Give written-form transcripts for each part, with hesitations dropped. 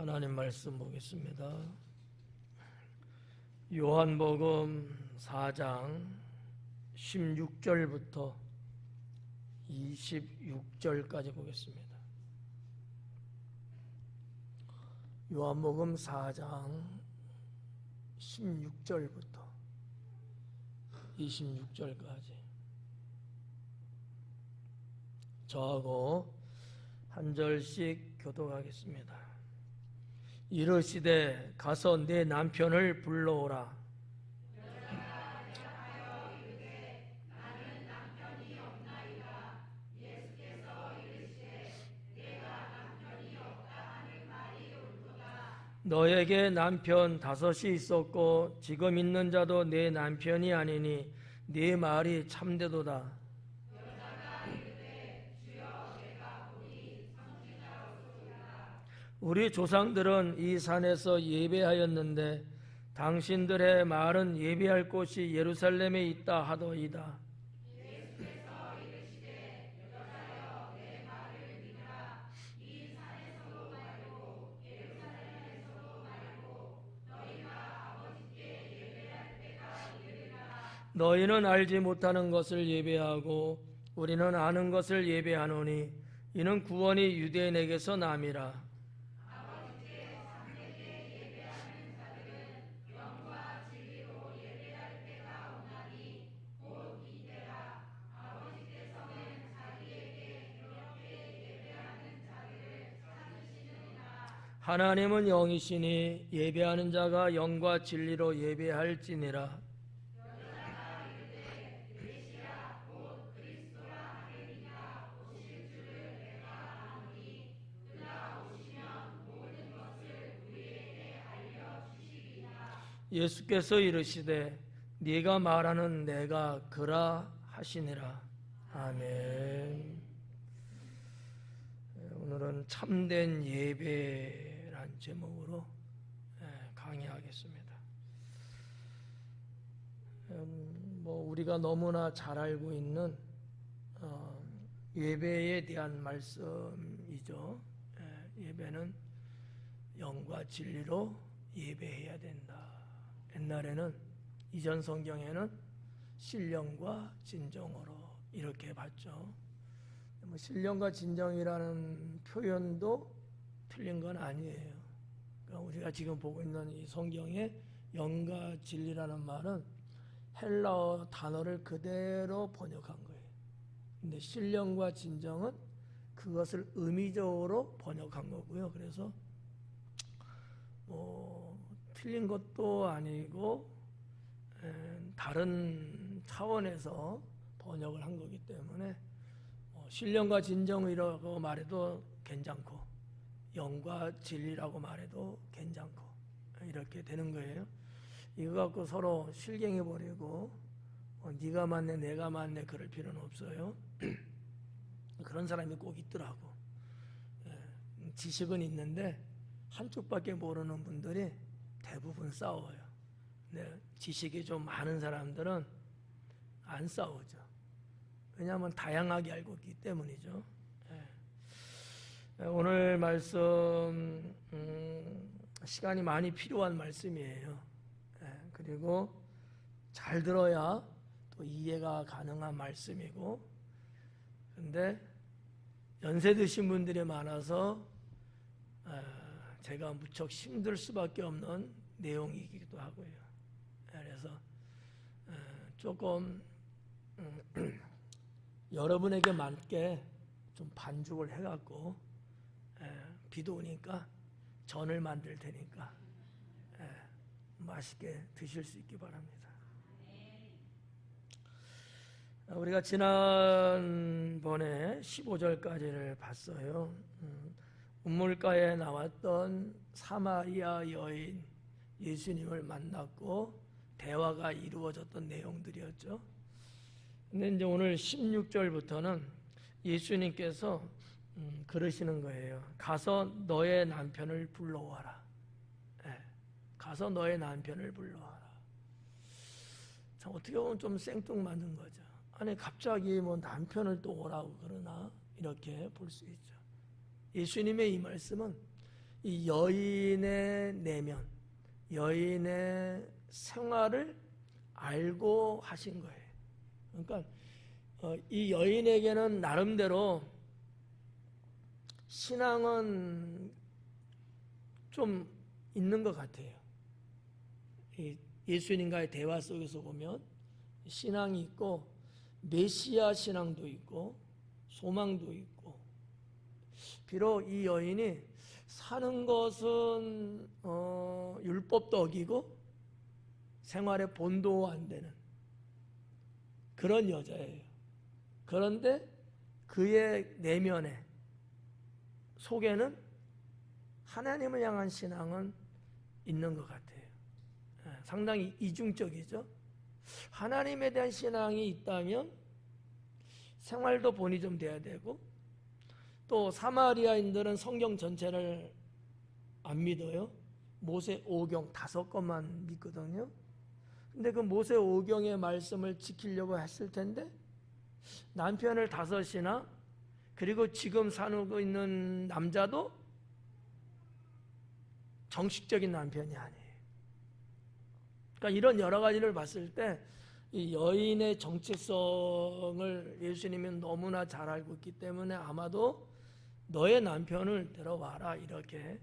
하나님 말씀 보겠습니다. 요한복음 4장 16절부터 26절까지 보겠습니다. 요한복음 4장 16절부터 26절까지 저하고 한 절씩 교독하겠습니다. 이르시되 가서 내 남편을 불러오라. 너에게 남편 5이 있었고 지금 있는 자도 내 남편이 아니니 네 말이 참되도다. 우리 조상들은 이 산에서 예배하였는데 당신들의 말은 예배할 곳이 예루살렘에 있다 하더이다. 너희는 알지 못하는 것을 예배하고 우리는 아는 것을 예배하노니 이는 구원이 유대인에게서 남이라. 하나님은 영이시니 예배하는 자가 영과 진리로 예배할지니라. 예수께서 이르시되 네가 말하는 내가 그라 하시니라. 아멘. 오늘은 참된 예배란 제목으로 강의하겠습니다. 우리가 너무나 잘 알고 있는 예배에 대한 말씀이죠. 예배는 영과 진리로 예배해야 된다. 옛날에는 이전 성경에는 신령과 진정으로 이렇게 봤죠. 신령과 진정이라는 표현도 틀린 건 아니에요. 그러니까 우리가 지금 보고 있는 이 성경의 영과 진리라는 말은 헬라어 단어를 그대로 번역한 거예요. 근데 신령과 진정은 그것을 의미적으로 번역한 거고요. 그래서 틀린 것도 아니고 다른 차원에서 번역을 한 거기 때문에 신령과 진정이라고 말해도 괜찮고 영과 진리라고 말해도 괜찮고 이렇게 되는 거예요. 이거 갖고 서로 실갱해 버리고 네가 맞네 내가 맞네 그럴 필요는 없어요. 그런 사람이 꼭 있더라고. 지식은 있는데 한쪽밖에 모르는 분들이 대부분 싸워요. 근데 지식이 좀 많은 사람들은 안 싸우죠. 왜냐하면 다양하게 알고 있기 때문이죠. 오늘 말씀 시간이 많이 필요한 말씀이에요. 그리고 잘 들어야 또 이해가 가능한 말씀이고, 근데 연세 드신 분들이 많아서 제가 무척 힘들 수밖에 없는 내용이기도 하고요. 그래서 조금 여러분에게 맞게 좀 반죽을 해갖고 비도 오니까 전을 만들 테니까 맛있게 드실 수 있기 바랍니다. 우리가 지난번에 15절까지를 봤어요. 우물가에 나왔던 사마리아 여인 예수님을 만났고 대화가 이루어졌던 내용들이었죠. 근데 이제 오늘 16절부터는 예수님께서 그러시는 거예요. 가서 너의 남편을 불러와라. 가서 너의 남편을 불러와라. 참 어떻게 보면 좀 생뚱맞는 거죠. 아니 갑자기 뭐 남편을 또 오라고 그러나 이렇게 볼 수 있죠. 예수님의 이 말씀은 이 여인의 내면, 여인의 생활을 알고 하신 거예요. 그러니까 이 여인에게는 나름대로 신앙은 좀 있는 것 같아요. 예수님과의 대화 속에서 보면 신앙이 있고 메시아 신앙도 있고 소망도 있고, 비록 이 여인이 사는 것은 율법도 어기고 생활에 본도 안 되는 그런 여자예요. 그런데 그의 내면에, 속에는 하나님을 향한 신앙은 있는 것 같아요. 상당히 이중적이죠. 하나님에 대한 신앙이 있다면 생활도 본이 좀 돼야 되고, 또 사마리아인들은 성경 전체를 안 믿어요. 모세 5경 5권만 믿거든요. 근데 그 모세 5경의 말씀을 지키려고 했을 텐데 남편을 5이나, 그리고 지금 사는 있는 남자도 정식적인 남편이 아니에요. 그러니까 이런 여러 가지를 봤을 때 이 여인의 정체성을 예수님은 너무나 잘 알고 있기 때문에 아마도 너의 남편을 데려와라 이렇게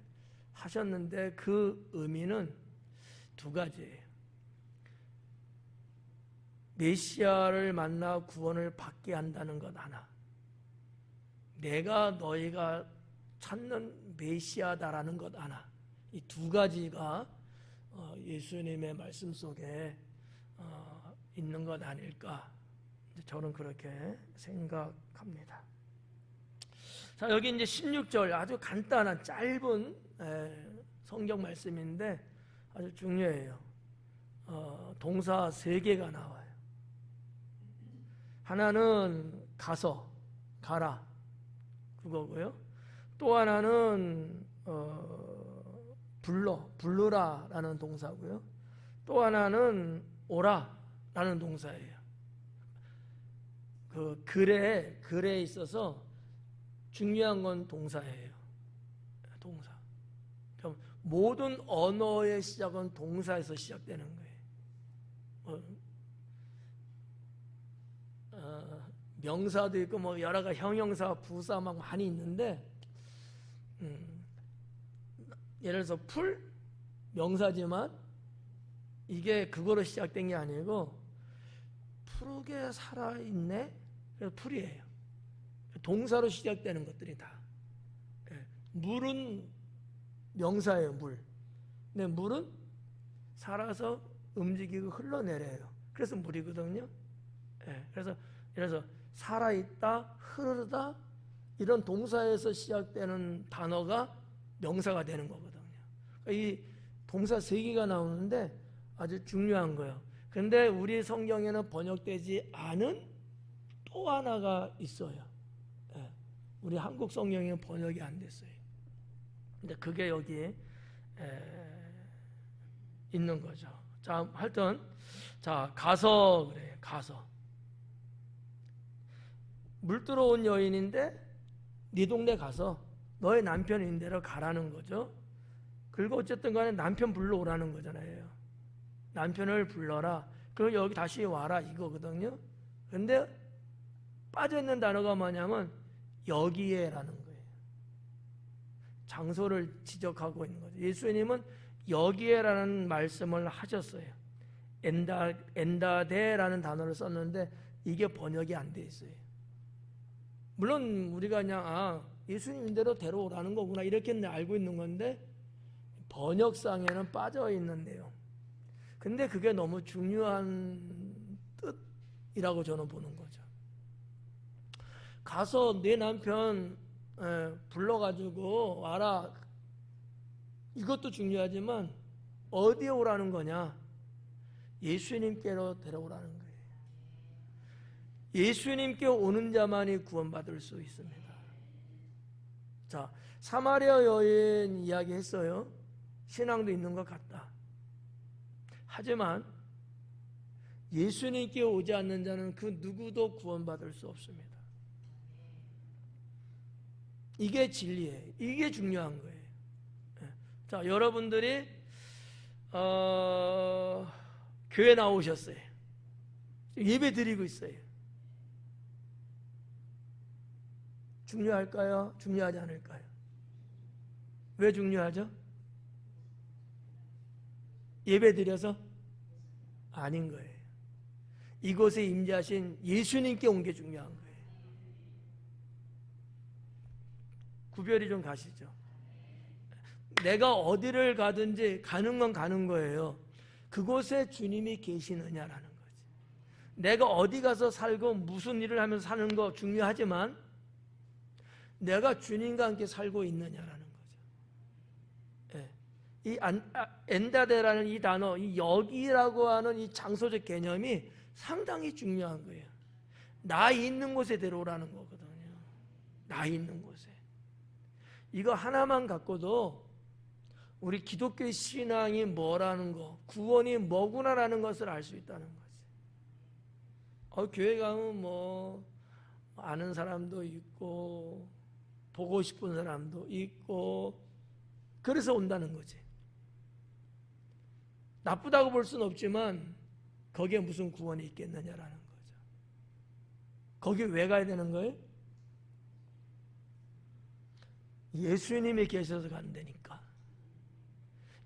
하셨는데, 그 의미는 두 가지예요. 메시아를 만나 구원을 받게 한다는 것 하나, 내가 너희가 찾는 메시아다라는 것 하나, 이 두 가지가 예수님의 말씀 속에 있는 것 아닐까, 저는 그렇게 생각합니다. 자, 여기 이제 16절 아주 간단한 짧은 성경 말씀인데 아주 중요해요. 동사 3개가 나와요. 하나는 가서, 가라, 그거고요. 또 하나는 부르라라는 동사고요. 또 하나는 오라라는 동사예요. 그 글에 있어서 중요한 건 동사예요. 동사. 그럼 모든 언어의 시작은 동사에서 시작되는 거예요. 명사도 있고 뭐 여러 가지 형용사, 부사 막 많이 있는데, 예를 들어서 풀 명사지만 이게 그거로 시작된 게 아니고 푸르게 살아있네, 그래서 풀이에요. 동사로 시작되는 것들이 다. 물은 명사예요. 물. 근데 물은 살아서 움직이고 흘러내려요. 그래서 물이거든요. 그래서 예를 들어서 살아있다, 흐르다, 이런 동사에서 시작되는 단어가 명사가 되는 거거든요. 이 동사 3개가 나오는데 아주 중요한 거예요. 근데 우리 성경에는 번역되지 않은 또 하나가 있어요. 우리 한국 성경에는 번역이 안 됐어요. 근데 그게 여기에 있는 거죠. 자, 하여튼 자, 가서 그래요. 가서. 물 들어온 여인인데 네 동네 가서 너의 남편 있는 데로 가라는 거죠. 그리고 어쨌든 간에 남편 불러오라는 거잖아요. 남편을 불러라. 그리고 여기 다시 와라 이거거든요. 근데 빠져있는 단어가 뭐냐면 여기에라는 거예요. 장소를 지적하고 있는 거죠. 예수님은 여기에라는 말씀을 하셨어요. 엔다데라는 단어를 썼는데 이게 번역이 안 돼 있어요. 물론 우리가 그냥 예수님 대로 데려오라는 거구나 이렇게 알고 있는 건데 번역상에는 빠져 있는 내용. 근데 그게 너무 중요한 뜻이라고 저는 보는 거죠. 가서 내 남편 불러가지고 와라, 이것도 중요하지만 어디에 오라는 거냐? 예수님께로 데려오라는 거예요. 예수님께 오는 자만이 구원받을 수 있습니다. 자, 사마리아 여인 이야기했어요. 신앙도 있는 것 같다. 하지만 예수님께 오지 않는 자는 그 누구도 구원받을 수 없습니다. 이게 진리예요. 이게 중요한 거예요. 자, 여러분들이 교회 나오셨어요. 예배 드리고 있어요. 중요할까요? 중요하지 않을까요? 왜 중요하죠? 예배 드려서? 아닌 거예요. 이곳에 임재하신 예수님께 온 게 중요한 거예요. 구별이 좀 가시죠? 내가 어디를 가든지 가는 건 가는 거예요. 그곳에 주님이 계시느냐라는 거지. 내가 어디 가서 살고 무슨 일을 하면서 사는 거 중요하지만 내가 주님과 함께 살고 있느냐라는 거죠. 예. 이 엔다데라는 이 단어, 이 여기라고 하는 이 장소적 개념이 상당히 중요한 거예요. 나 있는 곳에 데려오라는 거거든요. 나 있는 곳에. 이거 하나만 갖고도 우리 기독교의 신앙이 뭐라는 거, 구원이 뭐구나라는 것을 알 수 있다는 거지. 교회 가면 뭐 아는 사람도 있고 보고 싶은 사람도 있고 그래서 온다는 거지. 나쁘다고 볼 수는 없지만 거기에 무슨 구원이 있겠느냐라는 거죠. 거기 왜 가야 되는 거예요? 예수님이 계셔서 간다니까.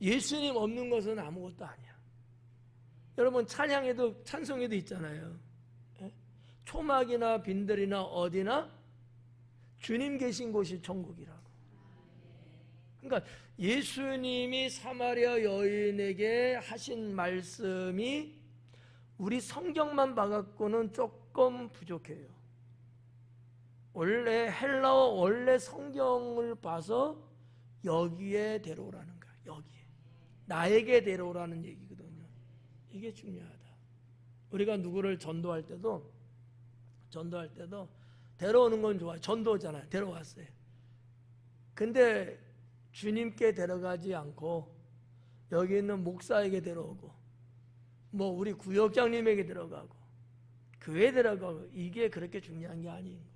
예수님 없는 것은 아무것도 아니야. 여러분 찬양에도 찬송에도 있잖아요. 초막이나 빈들이나 어디나 주님 계신 곳이 천국이라고. 그러니까 예수님이 사마리아 여인에게 하신 말씀이 우리 성경만 봐갖고는 조금 부족해요. 원래 헬라어 원래 성경을 봐서 여기에 데려오라는 거야. 여기에 나에게 데려오라는 얘기거든요. 이게 중요하다. 우리가 누구를 전도할 때도 데려오는 건 좋아요. 전도잖아요. 데려왔어요. 근데 주님께 데려가지 않고 여기 있는 목사에게 데려오고 뭐 우리 구역장님에게 데려가고 교회 데려가고 이게 그렇게 중요한 게 아닌 거죠.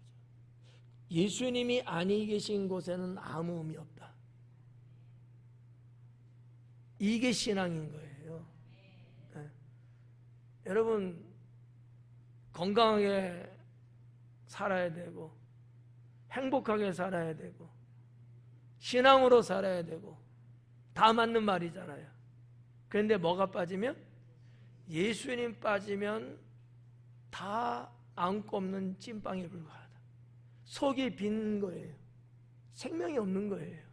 예수님이 아니 계신 곳에는 아무 의미 없다. 이게 신앙인 거예요. 네. 여러분 건강하게 살아야 되고 행복하게 살아야 되고 신앙으로 살아야 되고 다 맞는 말이잖아요. 그런데 뭐가 빠지면? 예수님 빠지면 다 안고 없는 찐빵에 불과하다. 속이 빈 거예요. 생명이 없는 거예요.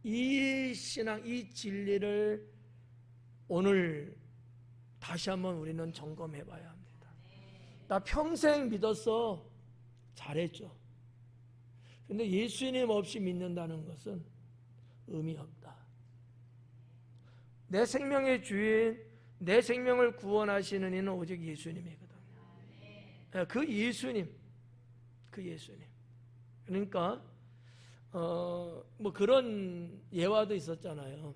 이 신앙, 이 진리를 오늘 다시 한번 우리는 점검해 봐야 합니다. 나 평생 믿었어. 잘했죠. 근데 예수님 없이 믿는다는 것은 의미 없다. 내 생명의 주인, 내 생명을 구원하시는 이는 오직 예수님이거든요. 그 예수님. 그러니까 뭐 그런 예화도 있었잖아요.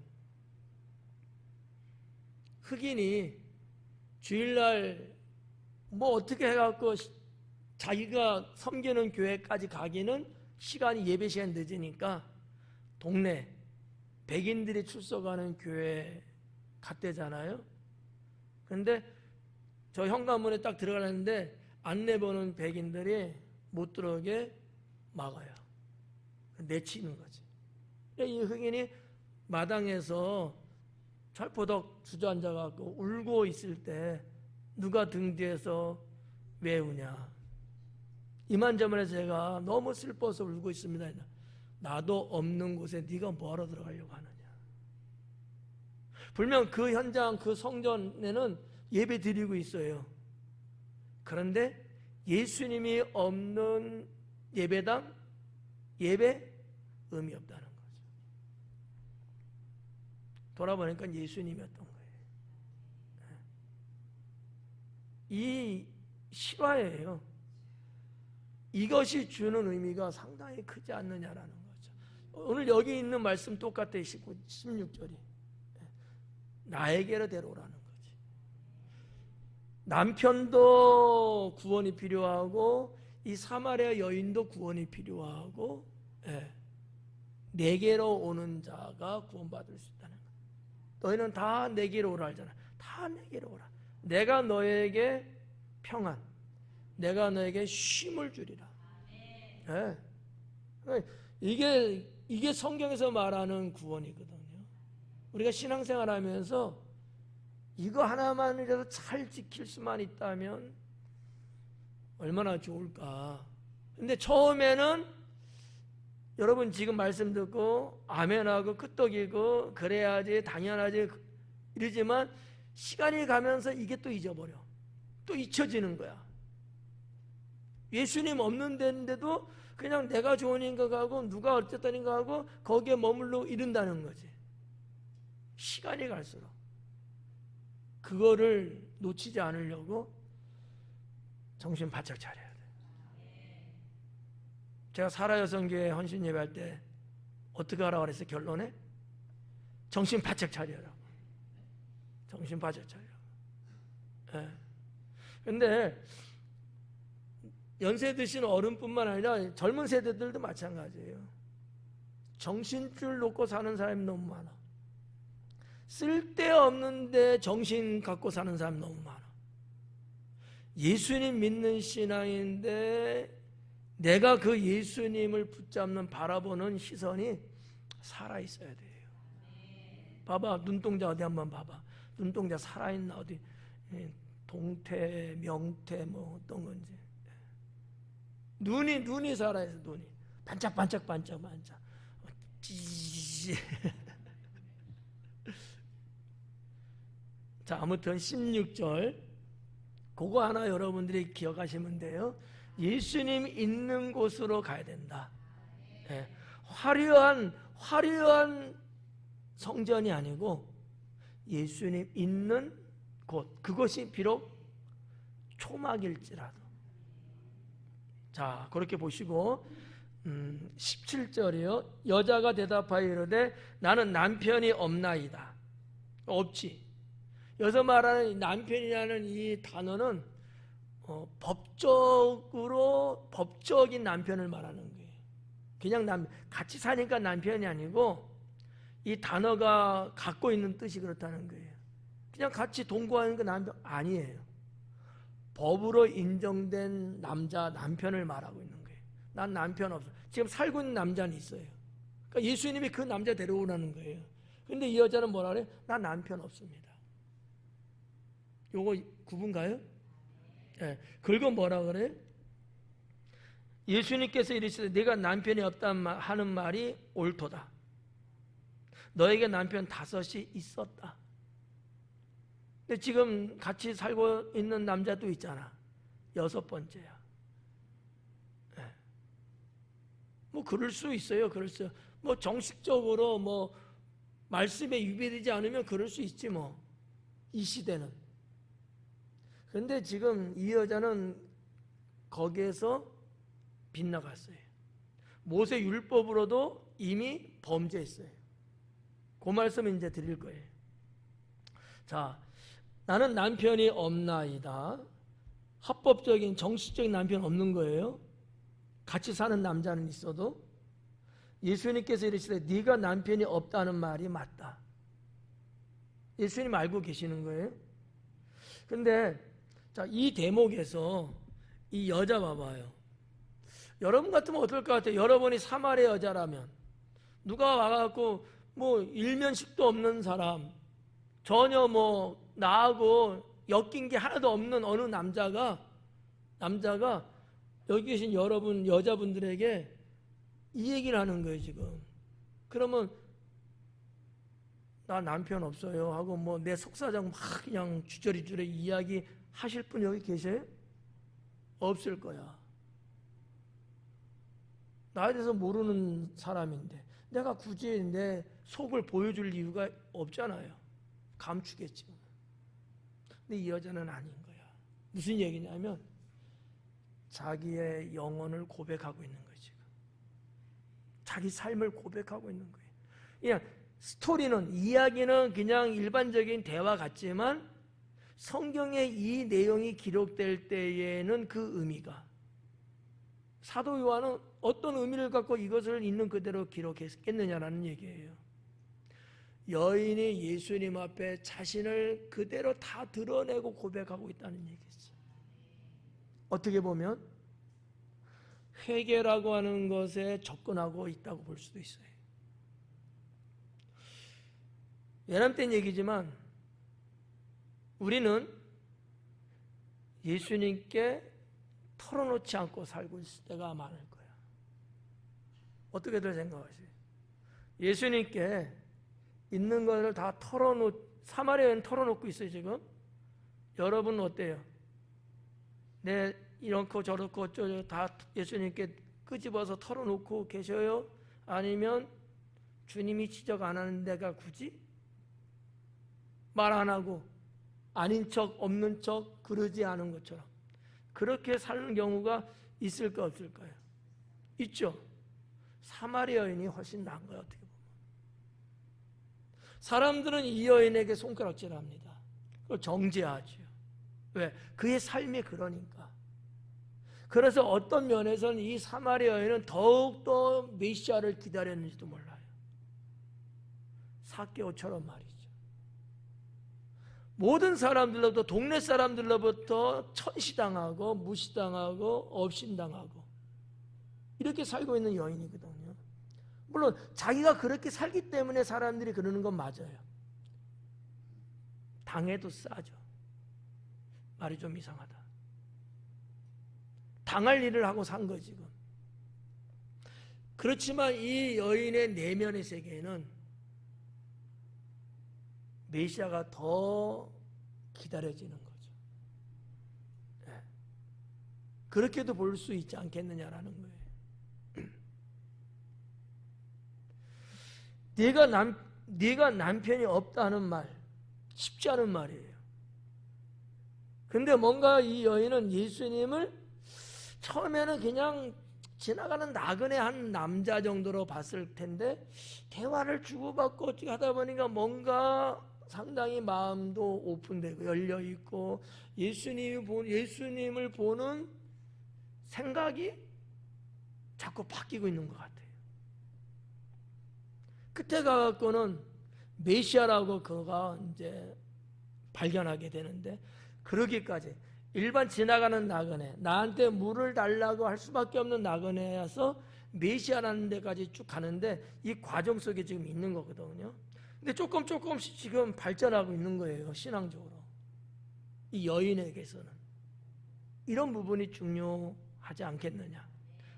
흑인이 주일날 뭐 어떻게 해갖고 자기가 섬기는 교회까지 가기는 시간이 예배 시간 늦으니까 동네 백인들이 출석하는 교회 갔대잖아요. 그런데 저 현관문에 딱 들어가는데 안내 보는 백인들이 못 들어오게 막아요. 내치는 거지. 이 흑인이 마당에서 철포덕 주저앉아갖고 울고 있을 때 누가 등 뒤에서 왜 우냐? 이만저만해서 제가 너무 슬퍼서 울고 있습니다. 나도 없는 곳에 네가 뭐하러 들어가려고 하느냐? 분명 그 현장, 그 성전에는 예배 드리고 있어요. 그런데 예수님이 없는 예배당, 예배 의미 없다는 거죠. 돌아보니까 예수님이었던 거예요. 이 실화예요. 이것이 주는 의미가 상당히 크지 않느냐라는 거죠. 오늘 여기 있는 말씀 똑같아요. 16절이. 나에게로 데려오라는 거지. 남편도 구원이 필요하고 이 사마리아 여인도 구원이 필요하고 내게로 오는 자가 구원받을 수 있다는 거야. 너희는 다 내게로 오라 하잖아. 다 내게로 오라. 내가 너에게 평안, 내가 너에게 쉼을 주리라. 네. 이게 성경에서 말하는 구원이거든요. 우리가 신앙생활하면서 이거 하나만이라도 잘 지킬 수만 있다면 얼마나 좋을까. 근데 처음에는 여러분 지금 말씀 듣고 아멘하고 끄떡이고 그래야지 당연하지 이러지만 시간이 가면서 이게 또 잊어버려. 또 잊혀지는 거야. 예수님 없는 데인데도 그냥 내가 좋으니까 가고 누가 어쨌다니까 하고 거기에 머물러 이른다는 거지. 시간이 갈수록 그거를 놓치지 않으려고 정신 바짝 차려야 돼. 제가 사라여성교회 헌신 예배할 때 어떻게 하라고 그랬어요? 결론에 정신 바짝 차려라고. 정신 바짝 차려. 근데 연세 드신 어른뿐만 아니라 젊은 세대들도 마찬가지예요. 정신줄 놓고 사는 사람이 너무 많아. 쓸데없는데 정신 갖고 사는 사람이 너무 많아. 예수님 믿는 신앙인데 내가 그 예수님을 붙잡는 바라보는 시선이 살아있어야 돼요. 봐봐, 눈동자 어디 한번 봐봐. 눈동자 살아있나 어디 동태, 명태 뭐 어떤 건지. 눈이 살아있어. 눈이 반짝반짝. 자, 아무튼 16절 그거 하나 여러분들이 기억하시면 돼요. 예수님 있는 곳으로 가야 된다. 네. 화려한 성전이 아니고 예수님 있는 곳, 그것이 비록 초막일지라도. 자, 그렇게 보시고 17절이요. 여자가 대답하여 이르되 나는 남편이 없나이다. 없지. 여기서 말하는 남편이라는 이 단어는 법적인 남편을 말하는 거예요. 그냥 같이 사니까 남편이 아니고 이 단어가 갖고 있는 뜻이 그렇다는 거예요. 그냥 같이 동거하는 거 남편 아니에요. 법으로 인정된 남편을 말하고 있는 거예요. 난 남편 없어. 지금 살고 있는 남자는 있어요. 그러니까 예수님이 그 남자 데려오라는 거예요. 근데 이 여자는 뭐라 그래? 나 남편 없습니다. 요거 구분 가요? 네. 그건 뭐라 그래? 예수님께서 이르시되 네가 남편이 없다 하는 말이 옳도다. 너에게 남편 5이 있었다. 근데 지금 같이 살고 있는 남자도 있잖아. 6번째야. 네. 뭐 그럴 수 있어요. 뭐 정식적으로 뭐 말씀에 위배되지 않으면 그럴 수 있지 뭐. 이 시대는. 근데 지금 이 여자는 거기에서 빗나갔어요. 모세 율법으로도 이미 범죄했어요. 그 말씀 이제 드릴 거예요. 자, 나는 남편이 없나이다. 합법적인 정식적인 남편 없는 거예요. 같이 사는 남자는 있어도 예수님께서 이르시되 네가 남편이 없다는 말이 맞다. 예수님 알고 계시는 거예요. 근데 자, 이 대목에서 이 여자 봐봐요. 여러분 같으면 어떨 것 같아요? 여러분이 사마리아 여자라면 누가 와갖고 뭐 일면식도 없는 사람, 전혀 뭐 나하고 엮인 게 하나도 없는 어느 남자가 여기 계신 여러분 여자분들에게 이 얘기를 하는 거예요 지금. 그러면 나 남편 없어요 하고 뭐 내 속사정 막 그냥 주저리주저리 이야기 하실 분 여기 계세요? 없을 거야. 나에 대해서 모르는 사람인데 내가 굳이 내 속을 보여줄 이유가 없잖아요. 감추겠지. 근데 이 여자는 아닌 거야. 무슨 얘기냐면 자기의 영혼을 고백하고 있는 거지. 자기 삶을 고백하고 있는 거예요. 그냥 스토리는, 이야기는 그냥 일반적인 대화 같지만 성경에 이 내용이 기록될 때에는 그 의미가, 사도 요한은 어떤 의미를 갖고 이것을 있는 그대로 기록했겠느냐라는 얘기예요. 여인이 예수님 앞에 자신을 그대로 다 드러내고 고백하고 있다는 얘기죠. 어떻게 보면 회개라고 하는 것에 접근하고 있다고 볼 수도 있어요. 외람된 얘기지만 우리는 예수님께 털어놓지 않고 살고 있을 때가 많을 거예요. 어떻게들 생각하세요? 예수님께 있는 것을 다 사마리아 여인 털어놓고 있어요 지금. 여러분은 어때요? 내 이렇고 저렇고 어쩌고 다 예수님께 끄집어서 털어놓고 계셔요? 아니면 주님이 지적 안 하는 데가 굳이 말 안 하고 아닌 척 없는 척 그러지 않은 것처럼 그렇게 사는 경우가 있을까 없을까요? 있죠. 사마리아 여인이 훨씬 나은 거예요. 어떻게 보면 사람들은 이 여인에게 손가락질합니다. 그걸 정죄하죠. 왜? 그의 삶이 그러니까. 그래서 어떤 면에서는 이 사마리아 여인은 더욱더 메시아를 기다렸는지도 몰라요. 삭개오처럼 말이죠. 모든 사람들로부터, 동네 사람들로부터 천시당하고 무시당하고 업신당하고 이렇게 살고 있는 여인이거든요. 물론 자기가 그렇게 살기 때문에 사람들이 그러는 건 맞아요. 당해도 싸죠. 말이 좀 이상하다. 당할 일을 하고 산 거지 지금. 그렇지만 이 여인의 내면의 세계에는 메시아가 더 기다려지는 거죠. 네. 그렇게도 볼 수 있지 않겠느냐라는 거예요. 네가 남편이 없다는 말 쉽지 않은 말이에요. 근데 뭔가 이 여인은 예수님을 처음에는 그냥 지나가는 나그네 한 남자 정도로 봤을 텐데 대화를 주고받고 어떻게 하다 보니까 뭔가 상당히 마음도 오픈되고 열려있고 예수님을 보는 생각이 자꾸 바뀌고 있는 것 같아요. 끝에 가갖고는 메시아라고 그가 이제 발견하게 되는데 그러기까지 일반 지나가는 나그네, 나한테 물을 달라고 할 수밖에 없는 나그네여서 메시아라는 데까지 쭉 가는데 이 과정 속에 지금 있는 거거든요. 근데 조금씩 지금 발전하고 있는 거예요, 신앙적으로. 이 여인에게서는. 이런 부분이 중요하지 않겠느냐.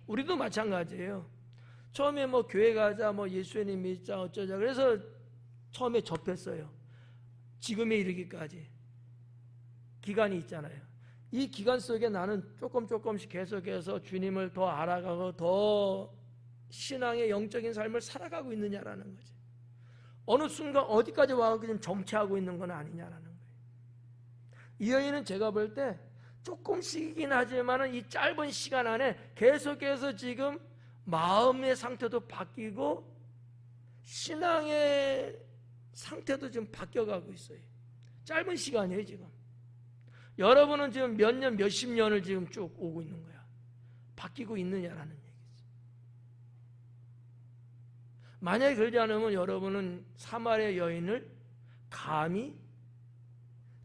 우리도 마찬가지예요. 처음에 뭐 교회 가자, 뭐 예수님 믿자, 어쩌자. 그래서 처음에 접했어요. 지금에 이르기까지. 기간이 있잖아요. 이 기간 속에 나는 조금씩 계속해서 주님을 더 알아가고 더 신앙의 영적인 삶을 살아가고 있느냐라는 거지. 어느 순간 어디까지 와서 지금 정체하고 있는 건 아니냐라는 거예요. 이 여인은 제가 볼 때 조금씩이긴 하지만 이 짧은 시간 안에 계속해서 지금 마음의 상태도 바뀌고 신앙의 상태도 지금 바뀌어가고 있어요. 짧은 시간이에요 지금. 여러분은 지금 몇 년, 몇십 년을 지금 쭉 오고 있는 거야. 바뀌고 있느냐라는 얘기죠. 만약에 그러지 않으면 여러분은 사마리아 여인을 감히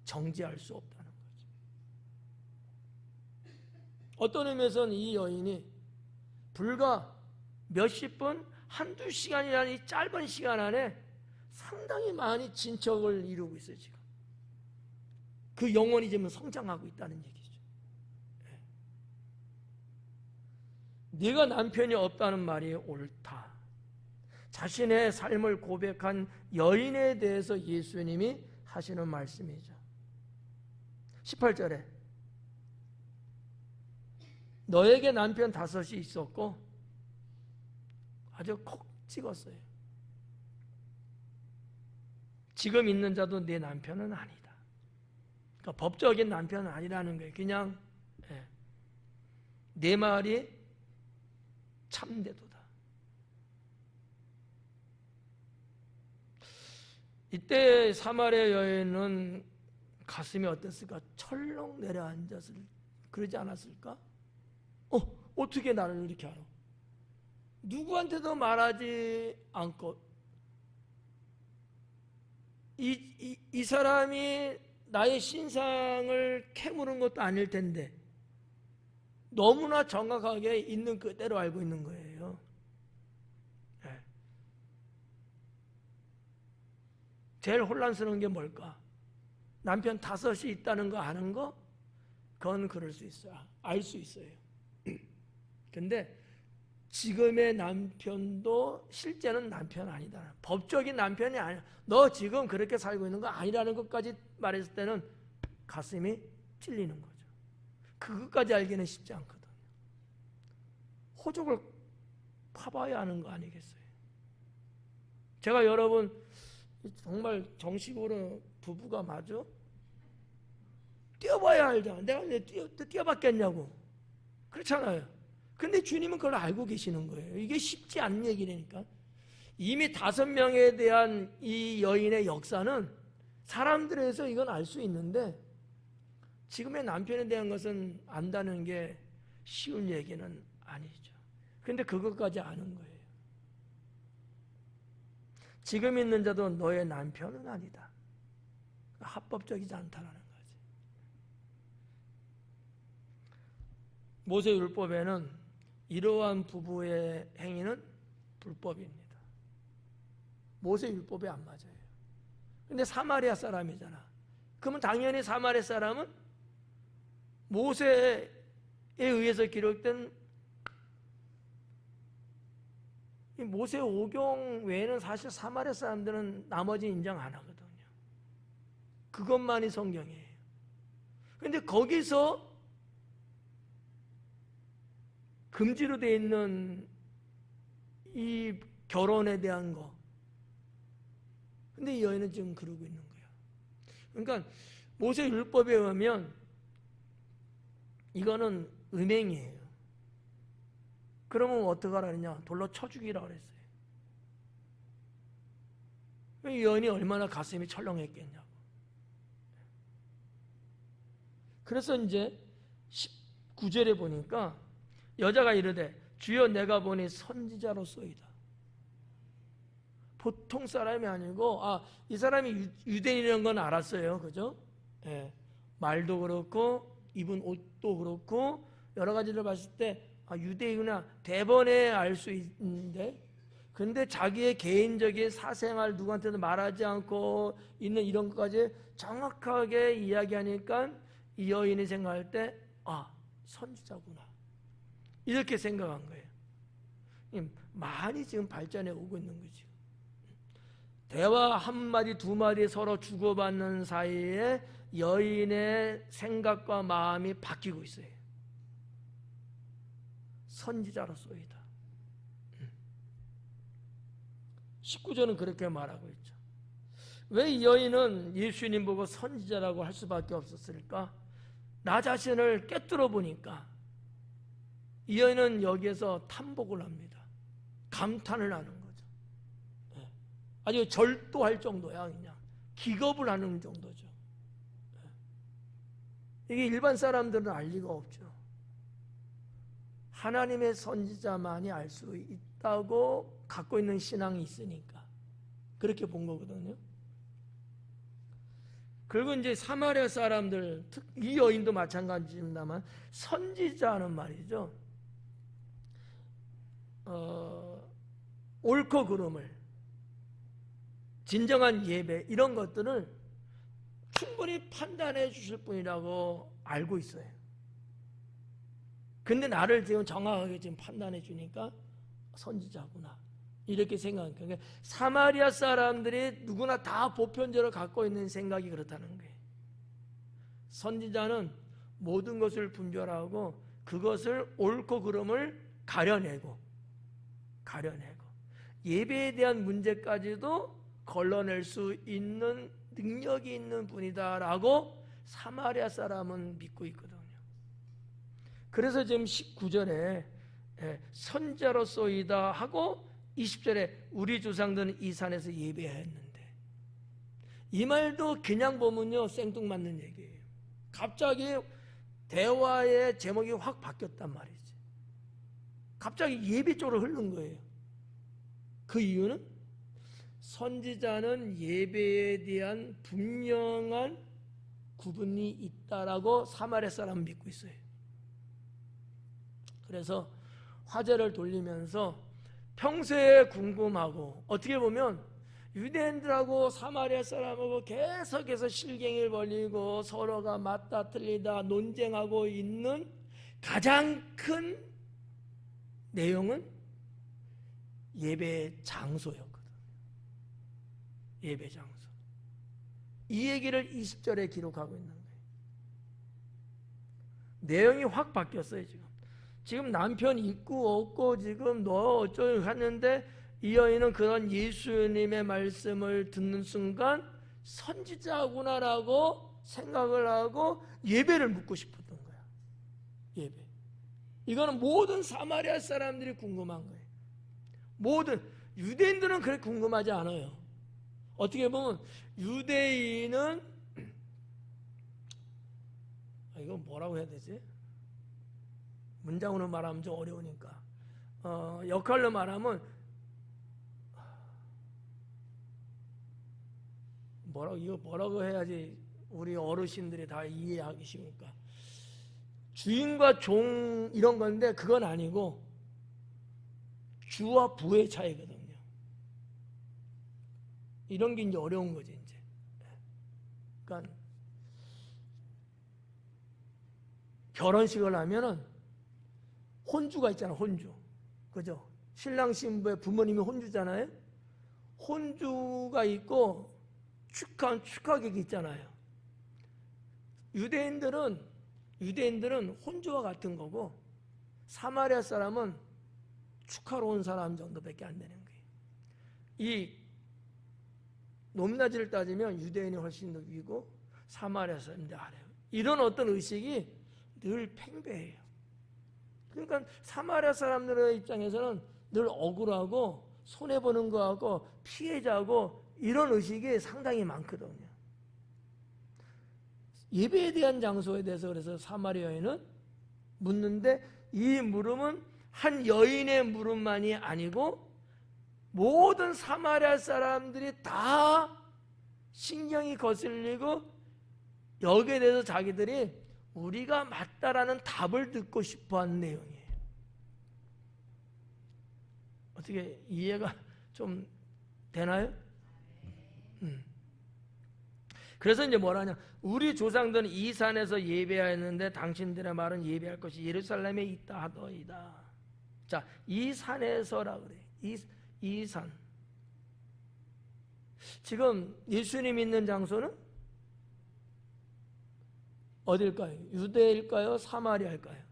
정죄할 수 없다는 거죠. 어떤 의미에서는 이 여인이 불과 몇십 분, 한두 시간이라는 이 짧은 시간 안에 상당히 많이 진척을 이루고 있어요 지금. 그 영혼이 지금 성장하고 있다는 얘기죠. 네가 남편이 없다는 말이 옳다. 자신의 삶을 고백한 여인에 대해서 예수님이 하시는 말씀이죠. 18절에 너에게 남편 5이 있었고 아주 콕 찍었어요. 지금 있는 자도 내 남편은 아니다. 그러니까 법적인 남편은 아니라는 거예요. 그냥 내 말이 참되도다. 이때 사마리아 여인은 가슴이 어땠을까? 철렁 내려앉았을 그러지 않았을까? 어떻게 나를 이렇게 알아? 누구한테도 말하지 않고 이 사람이 나의 신상을 캐무는 것도 아닐 텐데 너무나 정확하게 있는 그대로 알고 있는 거예요. 네. 제일 혼란스러운 게 뭘까? 남편 5이 있다는 거 아는 거? 그건 그럴 수 있어요. 알 수 있어요. 근데 지금의 남편도 실제는 남편 아니다. 법적인 남편이 아니야. 너 지금 그렇게 살고 있는 거 아니라는 것까지 말했을 때는 가슴이 찔리는 거죠. 그것까지 알기는 쉽지 않거든요. 호적을 파봐야 하는 거 아니겠어요? 제가 여러분 정말 정식으로 부부가 맞아? 뛰어봐야 알잖아. 내가 왜 뛰어봤겠냐고. 그렇잖아요. 근데 주님은 그걸 알고 계시는 거예요. 이게 쉽지 않은 얘기라니까. 이미 5명에 대한 이 여인의 역사는 사람들에서 이건 알 수 있는데 지금의 남편에 대한 것은 안다는 게 쉬운 얘기는 아니죠. 근데 그것까지 아는 거예요. 지금 있는 자도 너의 남편은 아니다. 합법적이지 않다라는 거지. 모세율법에는 이러한 부부의 행위는 불법입니다. 모세율법에 안 맞아요. 근데 사마리아 사람이잖아. 그러면 당연히 사마리아 사람은 모세에 의해서 기록된 이 모세 오경 외에는 사실 사마리아 사람들은 나머지 인정 안 하거든요. 그것만이 성경이에요. 근데 거기서 금지로 되어 있는 이 결혼에 대한 거. 근데 이 여인은 지금 그러고 있는 거예요. 그러니까 모세 율법에 의하면 이거는 음행이에요. 그러면 어떻게 하라느냐? 돌로 쳐 죽이라고 그랬어요. 이 여인이 얼마나 가슴이 철렁했겠냐고. 그래서 이제 19절에 보니까 여자가 이르되 주여 내가 보니 선지자로소이다. 보통 사람이 아니고 이 사람이 유대인이라는 건 알았어요. 그죠? 예. 말도 그렇고 입은 옷도 그렇고 여러 가지를 봤을 때 유대인이구나 대번에 알 수 있는데 근데 자기의 개인적인 사생활 누구한테도 말하지 않고 있는 이런 것까지 정확하게 이야기하니까 이 여인이 생각할 때 선지자구나 이렇게 생각한 거예요. 많이 지금 발전해 오고 있는 거죠. 대화 한마디 두마디 서로 주고받는 사이에 여인의 생각과 마음이 바뀌고 있어요. 선지자로소이다. 19절은 그렇게 말하고 있죠. 왜 이 여인은 예수님 보고 선지자라고 할 수밖에 없었을까? 나 자신을 꿰뚫어 보니까 이 여인은 여기에서 탐복을 합니다. 감탄을 하는 거죠. 아주 절도할 정도야. 그냥 기겁을 하는 정도죠. 이게 일반 사람들은 알 리가 없죠. 하나님의 선지자만이 알 수 있다고 갖고 있는 신앙이 있으니까 그렇게 본 거거든요. 그리고 이제 사마리아 사람들, 이 여인도 마찬가지입니다만 선지자는 말이죠. 옳고 그름을, 진정한 예배 이런 것들을 충분히 판단해 주실 분이라고 알고 있어요. 근데 나를 지금 정확하게 지금 판단해 주니까 선지자구나 이렇게 생각하니까 그러니까 사마리아 사람들이 누구나 다 보편적으로 갖고 있는 생각이 그렇다는 거예요. 선지자는 모든 것을 분별하고 그것을 옳고 그름을 가려내고 예배에 대한 문제까지도 걸러낼 수 있는 능력이 있는 분이다라고 사마리아 사람은 믿고 있거든요. 그래서 지금 19절에 선지자로소이다 하고 20절에 우리 조상들은 이 산에서 예배했는데 이 말도 그냥 보면요 생뚱맞는 얘기예요. 갑자기 대화의 제목이 확 바뀌었단 말이지. 갑자기 예배 쪽으로 흐른 거예요. 그 이유는 선지자는 예배에 대한 분명한 구분이 있다라고 사마리아 사람은 믿고 있어요. 그래서 화제를 돌리면서 평소에 궁금하고, 어떻게 보면 유대인들하고 사마리아 사람하고 계속해서 실갱이를 벌이고 서로가 맞다 틀리다 논쟁하고 있는 가장 큰 내용은 예배 장소였거든. 예배 장소. 이 얘기를 20절에 기록하고 있는 거예요. 내용이 확 바뀌었어요. 지금 남편 있고 없고 지금 너 어쩌고 하는데, 이 여인은 그런 예수님의 말씀을 듣는 순간 선지자구나라고 생각을 하고 예배를 묻고 싶었던 거야. 예배. 이거는 모든 사마리아 사람들이 궁금한 거예요. 모든 유대인들은 그렇게 궁금하지 않아요. 어떻게 보면 유대인은, 이거 뭐라고 해야 되지? 문장으로 말하면 좀 어려우니까 역할로 말하면 뭐라고 해야지 우리 어르신들이 다 이해하기 쉬우니까, 주인과 종 이런 건데 그건 아니고 주와 부의 차이거든요. 이런 게 이제 어려운 거지 이제. 그러니까 결혼식을 하면은 혼주가 있잖아, 혼주. 그죠? 신랑 신부의 부모님이 혼주잖아요. 혼주가 있고 축하객이 있잖아요. 유대인들은 혼주와 같은 거고, 사마리아 사람은 축하로 온 사람 정도밖에 안 되는 거예요. 이 높낮이를 따지면 유대인이 훨씬 더 위고 사마리아 사람인데 아래요. 이런 어떤 의식이 늘 팽배해요. 그러니까 사마리아 사람들의 입장에서는 늘 억울하고 손해보는 거하고 피해자고 이런 의식이 상당히 많거든요. 예배에 대한 장소에 대해서 그래서 사마리아 여인은 묻는데, 이 물음은 한 여인의 물음만이 아니고 모든 사마리아 사람들이 다 신경이 거슬리고 여기에 대해서 자기들이 우리가 맞다라는 답을 듣고 싶어하는 내용이에요. 어떻게 이해가 좀 되나요? 그래서 이제 뭐라냐, 우리 조상들은 이 산에서 예배하였는데 당신들의 말은 예배할 것이 예루살렘에 있다 하더이다. 자, 이 산에서라 그래. 이 산. 지금 예수님 있는 장소는 어딜까요? 유대일까요? 사마리아일까요?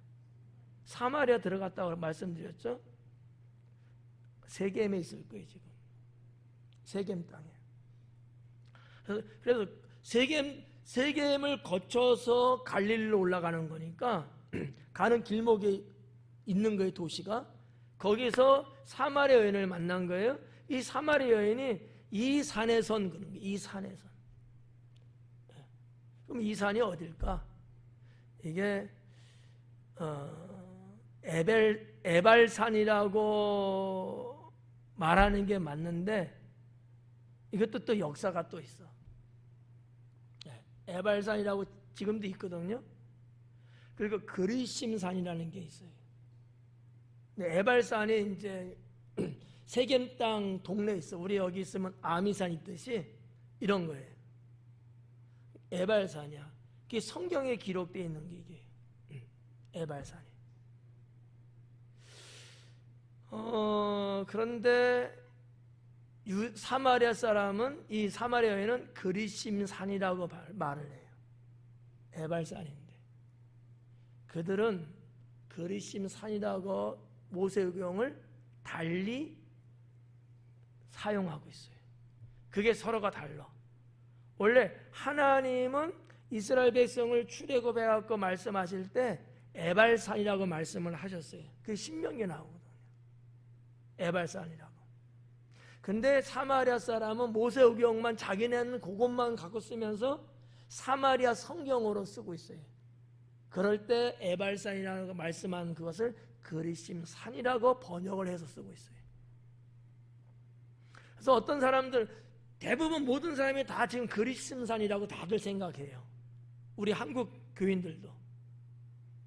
사마리아 들어갔다고 말씀드렸죠? 세겜에 있을 거예요, 지금. 세겜 땅에. 그래서 세겜을 거쳐서 갈릴리로 올라가는 거니까 가는 길목에 있는 거예요, 도시가. 거기서 사마리아 여인을 만난 거예요. 이 사마리아 여인이 이 산에 선 그런 거예요. 이 산에 선. 그럼 이 산이 어딜까? 이게 에발산이라고 말하는 게 맞는데, 이것도 또 역사가 또 있어. 에발산이라고 지금도 있거든요. 그리고 그리심산이라는 게 있어요. 에발산이 이제 세겜 땅 동네에 있어. 우리 여기 있으면 아미산 있듯이 이런 거예요. 에발산이야. 그게 성경에 기록되어 있는 게 이게 에발산이. 그런데 사마리아 사람은, 이 사마리아 여인은 그리심산이라고 말을 해요. 에발산인데 그들은 그리심산이라고 모세오경을 달리 사용하고 있어요. 그게 서로가 달라. 원래 하나님은 이스라엘 백성을 출애굽해갖고 말씀하실 때 에발산이라고 말씀을 하셨어요. 그게 신명기에 나오거든요. 에발산이라고. 근데 사마리아 사람은 모세오경만 자기네는 그것만 갖고 쓰면서 사마리아 성경으로 쓰고 있어요. 그럴 때 에발산이라고 말씀한 그것을 그리심 산이라고 번역을 해서 쓰고 있어요. 그래서 어떤 사람들, 대부분 모든 사람이 다 지금 그리심 산이라고 다들 생각해요. 우리 한국 교인들도.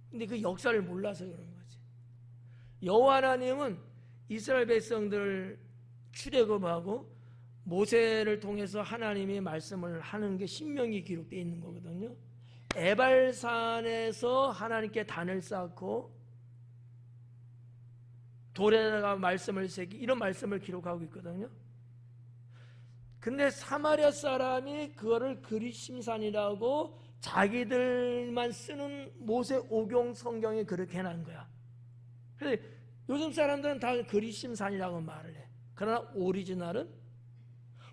근데 그 역사를 몰라서 그런 거지. 여호와 하나님은 이스라엘 백성들을 출애굽하고 모세를 통해서 하나님이 말씀을 하는 게 신명기 기록되어 있는 거거든요. 에발산에서 하나님께 단을 쌓고 돌에다가 말씀을 새기, 이런 말씀을 기록하고 있거든요. 근데 사마리아 사람이 그거를 그리심산이라고 자기들만 쓰는 모세 오경 성경에 그렇게 해놓은 거야. 그래서 요즘 사람들은 다 그리심산이라고 말을 해. 그러나 오리지널은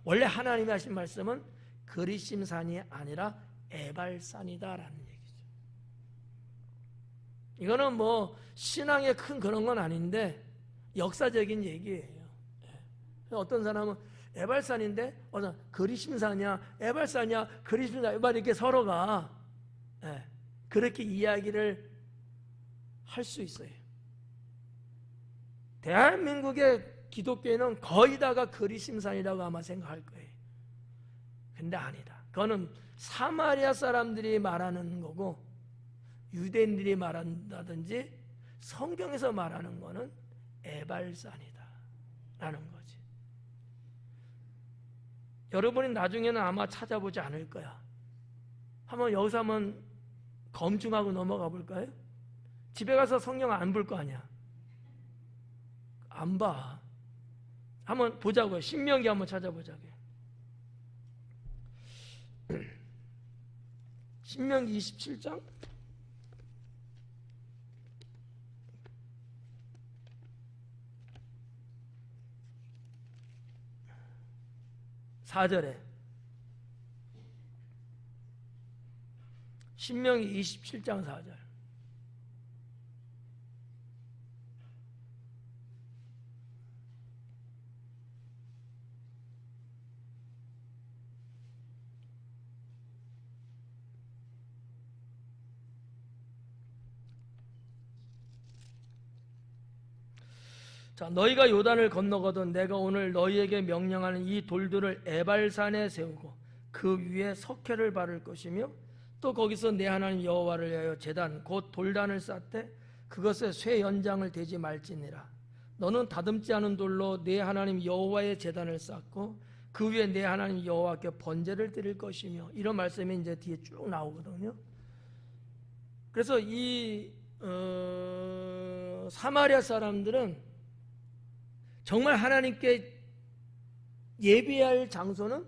원래 하나님이 하신 말씀은 그리심산이 아니라 에발산이다라는 얘기죠. 이거는 뭐 신앙에 큰 그런 건 아닌데 역사적인 얘기예요. 어떤 사람은 에발산인데 그리심산이야, 에발산이야, 그리심산, 이렇게 서로가 그렇게 이야기를 할 수 있어요. 대한민국의 기독교인은 거의 다가 그리심산이라고 아마 생각할 거예요. 근데 아니다. 그거는 사마리아 사람들이 말하는 거고 유대인들이 말한다든지 성경에서 말하는 거는 에발산이다 라는 거지. 여러분이 나중에는 아마 찾아보지 않을 거야. 여기서 한번 검증하고 넘어가 볼까요? 집에 가서 성경 안 볼 거 아니야. 안 봐. 한번 보자고요. 신명기 한번 찾아보자고요. 신명기 27장 4절에 신명기 27장 4절. 자, 너희가 요단을 건너거든 내가 오늘 너희에게 명령하는 이 돌들을 에발산에 세우고 그 위에 석회를 바를 것이며 또 거기서 내 하나님 여호와를 위하여 제단 곧 돌단을 쌓되 그것에 쇠 연장을 대지 말지니라. 너는 다듬지 않은 돌로 내 하나님 여호와의 제단을 쌓고 그 위에 내 하나님 여호와께 번제를 드릴 것이며, 이런 말씀이 이제 뒤에 쭉 나오거든요. 그래서 이 사마리아 사람들은 정말 하나님께 예배할 장소는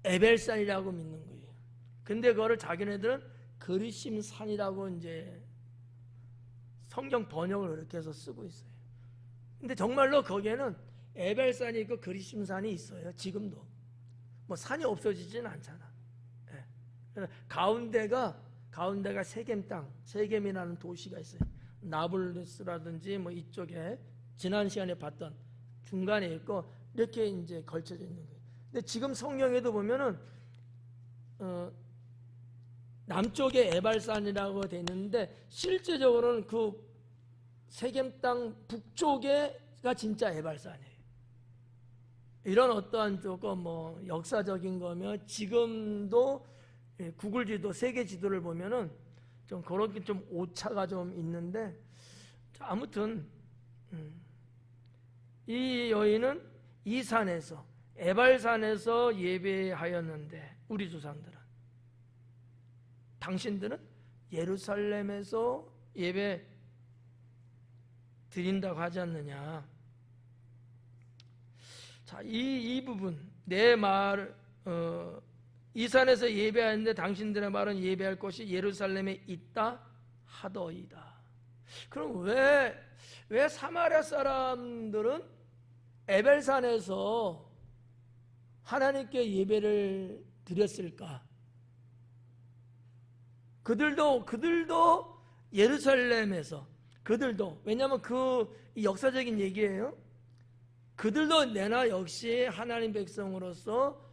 에벨산이라고 믿는 거예요. 근데 그거를 자기네들은 그리심산이라고 이제 성경 번역을 그렇게 해서 쓰고 있어요. 근데 정말로 거기에는 에벨산이 있고 그리심산이 있어요. 지금도. 뭐 산이 없어지진 않잖아. 예. 가운데가 세겜 땅, 세겜이라는 도시가 있어요. 나블루스라든지 뭐 이쪽에 지난 시간에 봤던 중간에 있고 이렇게 이제 걸쳐져 있는 거예요. 근데 지금 성경에도 보면은 남쪽에 에발산이라고 되어 있는데 실제적으로는 그 세겜 땅 북쪽에가 진짜 에발산이에요. 이런 어떠한 조금 뭐 역사적인 거며 지금도 구글 지도, 세계 지도를 보면은 좀 그렇게 좀 오차가 좀 있는데, 아무튼 이 여인은 이 산에서 에발산에서 예배하였는데 우리 조상들은, 당신들은 예루살렘에서 예배 드린다고 하지 않느냐. 자, 이 부분 내 말, 이 산에서 예배하는데 당신들의 말은 예배할 곳이 예루살렘에 있다 하더이다. 그럼 왜 사마리아 사람들은 에벨산에서 하나님께 예배를 드렸을까? 그들도 예루살렘에서, 왜냐하면 그 역사적인 얘기예요. 그들도 내나 역시 하나님 백성으로서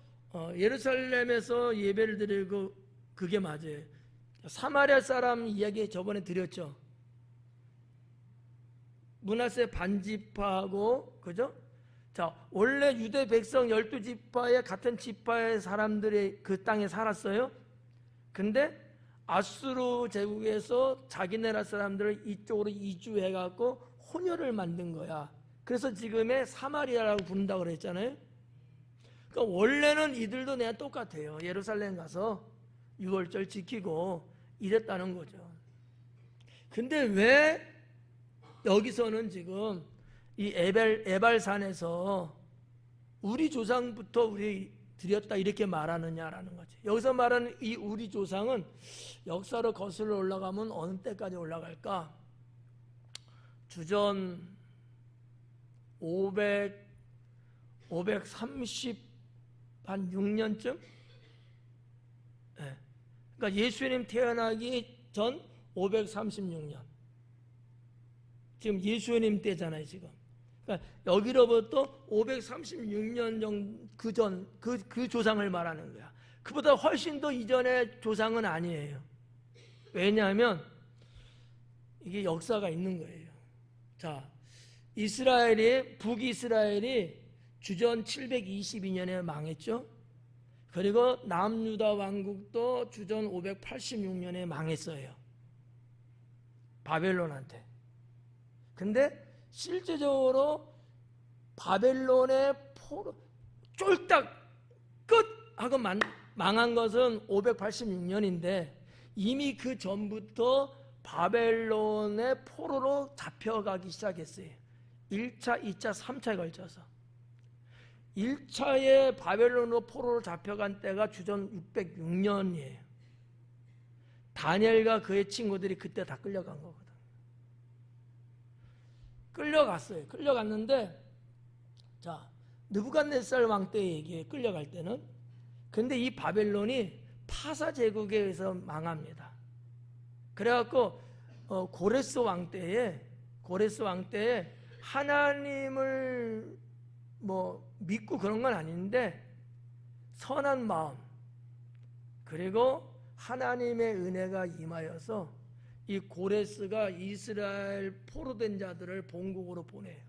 예루살렘에서 예배를 드리고, 그게 맞아요. 사마리아 사람 이야기 저번에 드렸죠. 므낫세 반지파하고, 그죠? 자, 원래 유대 백성 12지파의 같은 지파의 사람들이 그 땅에 살았어요. 근데 아수르 제국에서 자기네 나라 사람들을 이쪽으로 이주해갖고 혼혈을 만든 거야. 그래서 지금의 사마리아라고 부른다고 그랬잖아요. 그러니까 원래는 이들도 내가 똑같아요. 예루살렘 가서 유월절 지키고 이랬다는 거죠. 근데 왜 여기서는 지금 이 에발산에서 우리 조상부터 우리 드렸다 이렇게 말하느냐라는 거지. 여기서 말하는 이 우리 조상은 역사로 거슬러 올라가면 어느 때까지 올라갈까? 주전 536년쯤? 네. 그러니까 예수님 태어나기 전 536년. 지금 예수님 때잖아요, 지금. 그러니까 여기로부터 536년 정도 그 조상을 말하는 거야. 그보다 훨씬 더 이전의 조상은 아니에요. 왜냐하면 이게 역사가 있는 거예요. 자, 북이스라엘이 주전 722년에 망했죠. 그리고 남유다 왕국도 주전 586년에 망했어요. 바벨론한테. 근데 실제적으로 바벨론의 쫄딱 끝 하고 망한 것은 586년인데 이미 그 전부터 바벨론의 포로로 잡혀가기 시작했어요. 1차, 2차, 3차에 걸쳐서. 1차에 바벨론으로 포로로 잡혀간 때가 주전 606년이에요. 다니엘과 그의 친구들이 그때 다 끌려간 거거든. 끌려갔어요. 끌려갔는데, 자, 느부갓네살 왕 때 얘기해, 끌려갈 때는. 근데 이 바벨론이 파사 제국에 의해서 망합니다. 그래갖고, 고레스 왕 때에 하나님을 믿고 그런 건 아닌데, 선한 마음, 그리고 하나님의 은혜가 임하여서 이 고레스가 이스라엘 포로된 자들을 본국으로 보내요.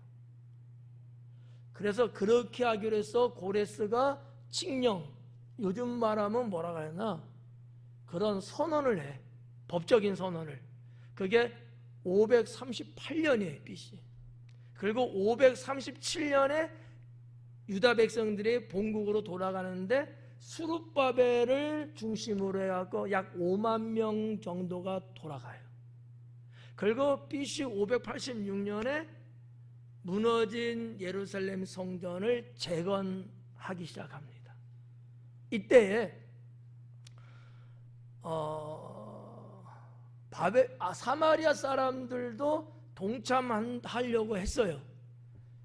그래서 그렇게 하기로 해서 고레스가 칙령, 요즘 말하면 뭐라고 하나, 그런 선언을 해. 법적인 선언을. 그게 538년이에요, BC. 그리고 537년에 유다 백성들이 본국으로 돌아가는데 수룹바벨을 중심으로 해갖고 약 5만 명 정도가 돌아가요. 그리고 BC 586년에 무너진 예루살렘 성전을 재건하기 시작합니다. 이때에 사마리아 사람들도 동참하려고 했어요.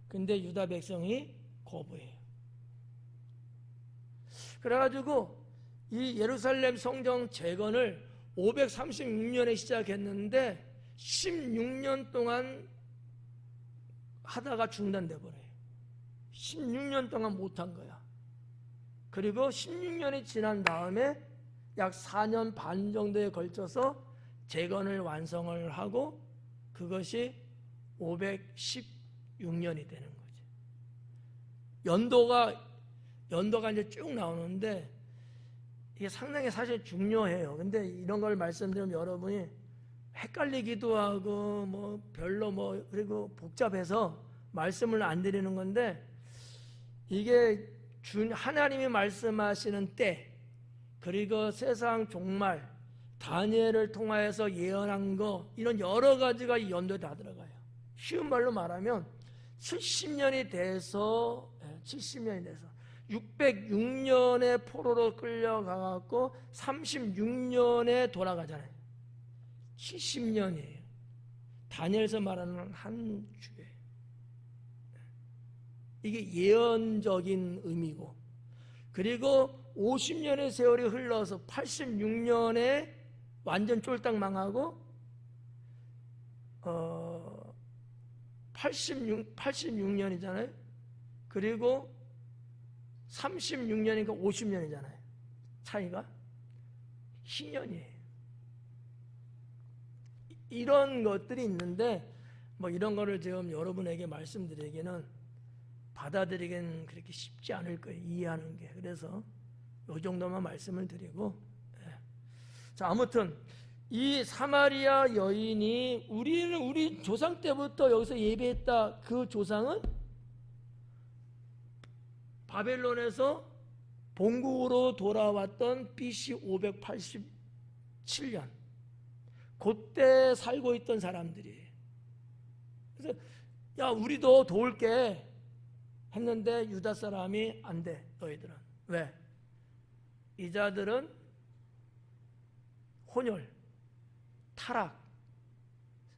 근데 유다 백성이 거부해요. 그래가지고 이 예루살렘 성전 재건을 536년에 시작했는데 16년 동안 하다가 중단돼 버려요. 16년 동안 못한 거야. 그리고 16년이 지난 다음에 약 4년 반 정도에 걸쳐서 재건을 완성을 하고 그것이 516년이 되는 거지. 연도가 이제 쭉 나오는데 이게 상당히 사실 중요해요. 근데 이런 걸 말씀드리면 여러분이 헷갈리기도 하고 별로 그리고 복잡해서 말씀을 안 드리는 건데 이게 하나님이 말씀하시는 때 그리고 세상 종말 다니엘을 통하여서 예언한 거 이런 여러 가지가 이 연도에 다 들어가요. 쉬운 말로 말하면 70년이 돼서 606년에 포로로 끌려가갖고 36년에 돌아가잖아요. 70년이에요. 다니엘서 말하는 한 주에. 이게 예언적인 의미고 그리고 50년의 세월이 흘러서 86년에 완전 쫄딱 망하고 86년이잖아요. 그리고 36년이니까 50년이잖아요. 차이가 10년이에요. 이런 것들이 있는데 뭐 이런 거를 지금 여러분에게 말씀드리기는 받아들이기는 그렇게 쉽지 않을 거예요. 이해하는 게. 그래서 이 정도만 말씀을 드리고, 자, 아무튼 이 사마리아 여인이 우리 조상 때부터 여기서 예배했다. 그 조상은 바벨론에서 본국으로 돌아왔던 BC 587년 그때 살고 있던 사람들이에요. 그래서 야, 우리도 도울게 했는데 유다 사람이 안 돼. 너희들은. 왜? 이 자들은 혼혈, 타락,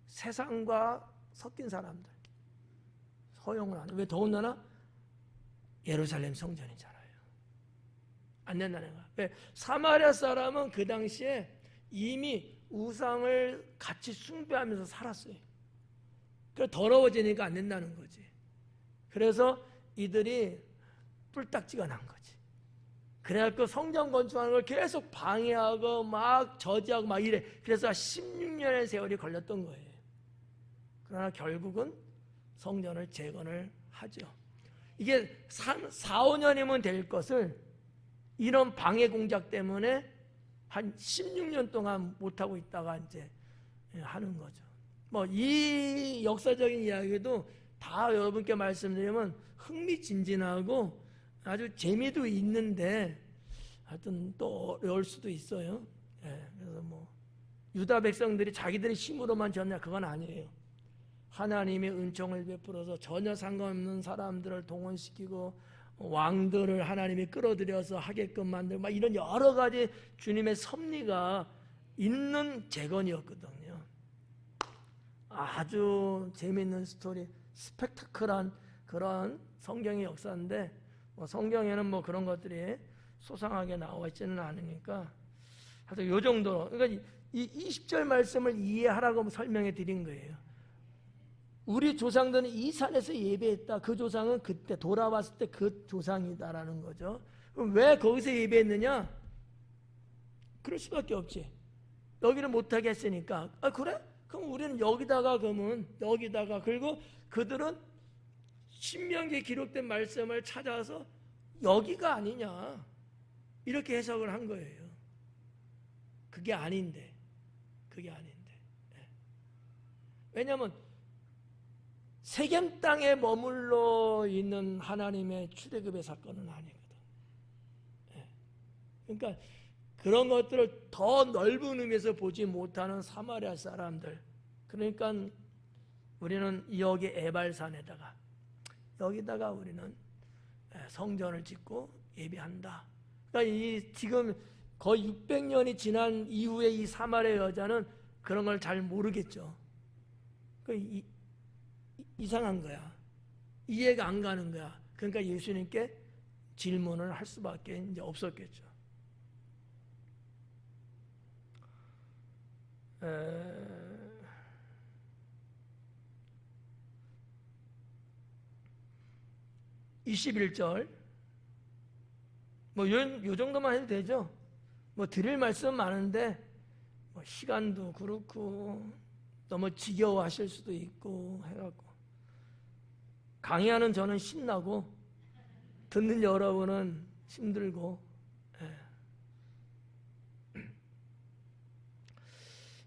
세상과 섞인 사람들. 허용을 안 해. 왜? 더군다나 예루살렘 성전이잖아요. 안 된다는 거야. 왜? 사마리아 사람은 그 당시에 이미 우상을 같이 숭배하면서 살았어요. 그래서 더러워지니까 안 된다는 거지. 그래서 이들이 뿔딱지가 난 거지. 그래갖고 성전 건축하는 걸 계속 방해하고 막 저지하고 막 이래. 그래서 16년의 세월이 걸렸던 거예요. 그러나 결국은 성전을 재건을 하죠. 이게 4, 5년이면 될 것을 이런 방해 공작 때문에 한 16년 동안 못하고 있다가 이제 하는 거죠. 뭐 이 역사적인 이야기도 다 여러분께 말씀드리면 흥미진진하고 아주 재미도 있는데 하여튼 또 어려울 수도 있어요. 그래서 뭐 유다 백성들이 자기들의 힘으로만 졌냐, 그건 아니에요. 하나님의 은총을 베풀어서 전혀 상관없는 사람들을 동원시키고 왕들을 하나님이 끌어들여서 하게끔 만들고 막 이런 여러 가지 주님의 섭리가 있는 재건이었거든요. 아주 재미있는 스토리, 스펙타클한 그런 성경의 역사인데 뭐 성경에는 뭐 그런 것들이 소상하게 나와 있지는 않으니까 하여튼 요 정도로, 그러니까 이 20절 말씀을 이해하라고 설명해 드린 거예요. 우리 조상들은 이 산에서 예배했다. 그 조상은 그때 돌아왔을 때 그 조상이다라는 거죠. 그럼 왜 거기서 예배했느냐? 그럴 수밖에 없지. 여기는 못하게 했으니까. 아, 그래? 그럼 우리는 여기다가, 그러면 여기다가, 그리고 그들은 신명기에 기록된 말씀을 찾아서 여기가 아니냐 이렇게 해석을 한 거예요. 그게 아닌데. 왜냐하면 세겜 땅에 머물러 있는 하나님의 출애굽의 사건은 아니거든. 그러니까 그런 것들을 더 넓은 의미에서 보지 못하는 사마리아 사람들. 그러니까 우리는 여기 에발산에다가 여기다가 우리는 성전을 짓고 예배한다. 그러니까 이 지금 거의 600년이 지난 이후에 이 사마리아 여자는 그런 걸 잘 모르겠죠. 이상한 거야. 이해가 안 가는 거야. 그러니까 예수님께 질문을 할 수밖에 이제 없었겠죠. 21절 뭐 요 정도만 해도 되죠. 뭐 드릴 말씀 많은데 뭐 시간도 그렇고 너무 지겨워하실 수도 있고 해갖고 강의하는 저는 신나고 듣는 여러분은 힘들고.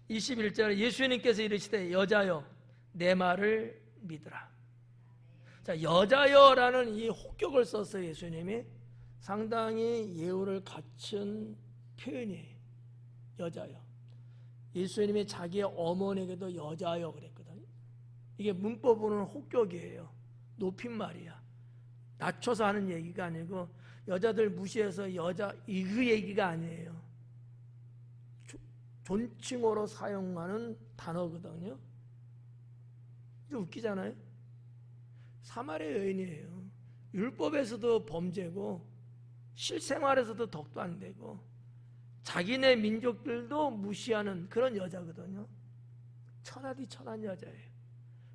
21절에 예수님께서 이르시되 여자여 내 말을 믿으라. 자, 여자여라는 이 혹격을 써서 예수님이 상당히 예우를 갖춘 표현이에요. 여자여. 예수님이 자기의 어머니에게도 여자여 그랬거든요. 이게 문법으로는 혹격이에요. 높임말이야. 낮춰서 하는 얘기가 아니고 여자들 무시해서 여자 그 얘기가 아니에요. 존칭어로 사용하는 단어거든요. 좀 웃기잖아요. 사마리아 여인이에요. 율법에서도 범죄고 실생활에서도 덕도 안 되고 자기네 민족들도 무시하는 그런 여자거든요. 천하디 천한 여자예요.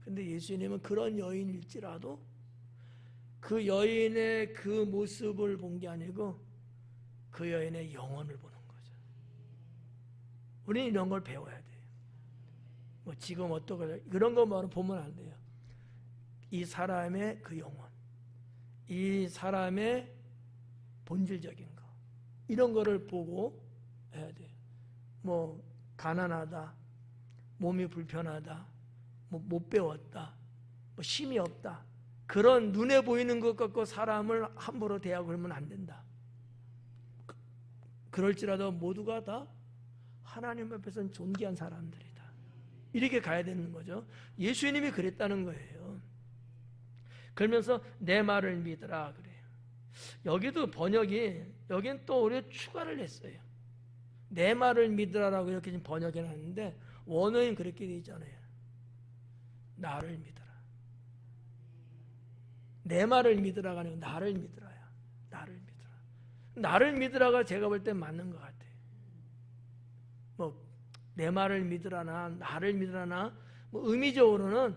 근데 예수님은 그런 여인일지라도 그 여인의 그 모습을 본 게 아니고 그 여인의 영혼을 보는 거죠. 우리는 이런 걸 배워야 돼요. 뭐 지금 어떻게 그런 것만 보면 안 돼요. 이 사람의 그 영혼, 이 사람의 본질적인 거, 이런 거를 보고 해야 돼요. 뭐 가난하다, 몸이 불편하다, 뭐 못 배웠다, 뭐 힘이 없다, 그런 눈에 보이는 것 갖고 사람을 함부로 대하고 그러면 안 된다. 그럴지라도 모두가 다 하나님 앞에서는 존귀한 사람들이다. 이렇게 가야 되는 거죠. 예수님이 그랬다는 거예요. 그러면서 내 말을 믿으라 그래요. 여기도 번역이, 여긴 또 우리가 추가를 했어요. 내 말을 믿으라라고 이렇게 지금 번역해 놨는데 원어인 그렇게 되어 있잖아요. 나를 믿어라. 내 말을 믿으라가 아니고 나를 믿으라야. 나를 믿으라. 나를 믿으라가 제가 볼 때 맞는 것 같아요. 뭐 내 말을 믿으라나 나를 믿으라나 뭐 의미적으로는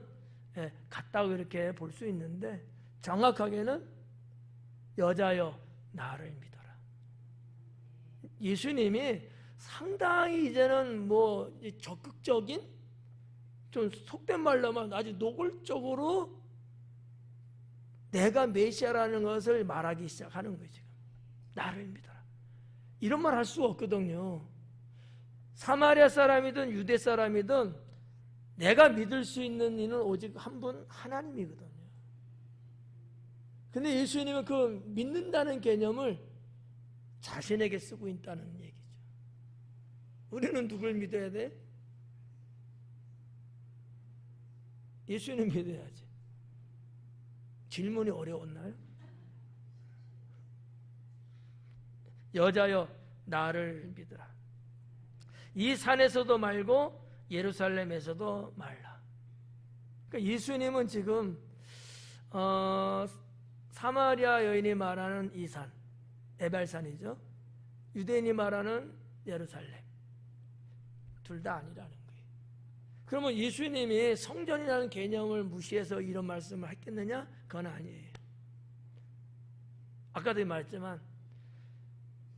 같다고 이렇게 볼 수 있는데 정확하게는 여자여 나를 믿어라. 예수님이 상당히 이제는 뭐 적극적인, 좀 속된 말로 하면 아주 노골적으로 내가 메시아라는 것을 말하기 시작하는 거예요. 지금 나를 믿어라. 이런 말 할 수가 없거든요. 사마리아 사람이든 유대 사람이든 내가 믿을 수 있는 이는 오직 한 분 하나님이거든요. 근데 예수님은 그 믿는다는 개념을 자신에게 쓰고 있다는 얘기죠. 우리는 누굴 믿어야 돼? 예수님 믿어야지. 질문이 어려웠나요? 여자여 나를 믿으라. 이 산에서도 말고 예루살렘에서도 말라. 그러니까 예수님은 지금 사마리아 여인이 말하는 이 산, 에발산이죠. 유대인이 말하는 예루살렘, 둘 다 아니라는 거예요. 그러면 예수님이 성전이라는 개념을 무시해서 이런 말씀을 했겠느냐? 그건 아니에요. 아까도 말했지만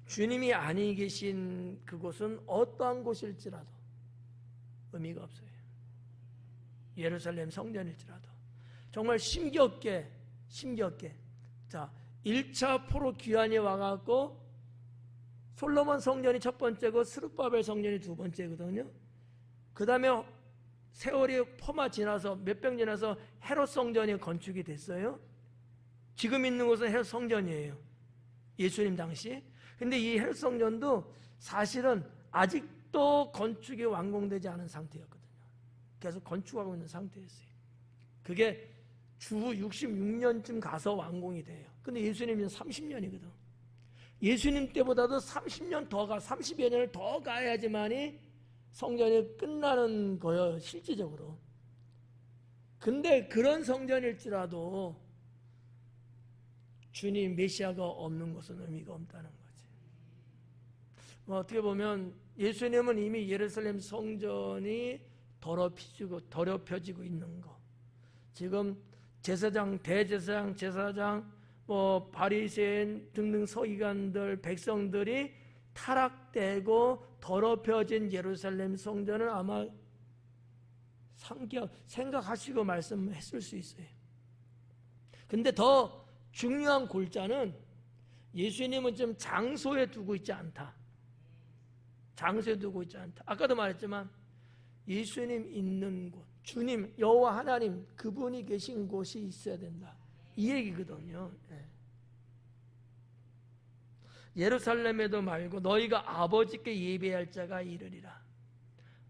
주님이 아니 계신 그곳은 어떠한 곳일지라도 의미가 없어요. 예루살렘 성전일지라도 정말 심겹게 자 1차 포로 귀환이 와갖고 솔로몬 성전이 첫 번째고 스룹바벨 성전이 두 번째거든요. 그 다음에 세월이 포마 지나서 몇 병 지나서 헤롯 성전이 건축이 됐어요. 지금 있는 곳은 헤롯 성전이에요. 예수님 당시. 근데 이 헤롯 성전도 사실은 아직도 건축이 완공되지 않은 상태였거든요. 계속 건축하고 있는 상태였어요. 그게 주 66년쯤 가서 완공이 돼요. 근데 예수님은 30년이거든. 예수님 때보다도 30년 더 30여 년을 더 가야지만이 성전이 끝나는 거예요, 실질적으로. 근데 그런 성전일지라도 주님 메시아가 없는 것은 의미가 없다는 거지. 어떻게 보면 예수님은 이미 예루살렘 성전이 더럽혀지고 있는 거. 지금 제사장, 대제사장, 제사장, 뭐 바리새인 등등 서기관들, 백성들이 타락되고 더럽혀진 예루살렘 성전을 아마 생각하시고 말씀했을 수 있어요. 근데 더 중요한 골자는 예수님은 지금 장소에 두고 있지 않다. 장소에 두고 있지 않다. 아까도 말했지만 예수님 있는 곳, 주님, 여호와 하나님, 그분이 계신 곳이 있어야 된다. 이 얘기거든요. 예루살렘에도 말고 너희가 아버지께 예배할 자가 이르리라.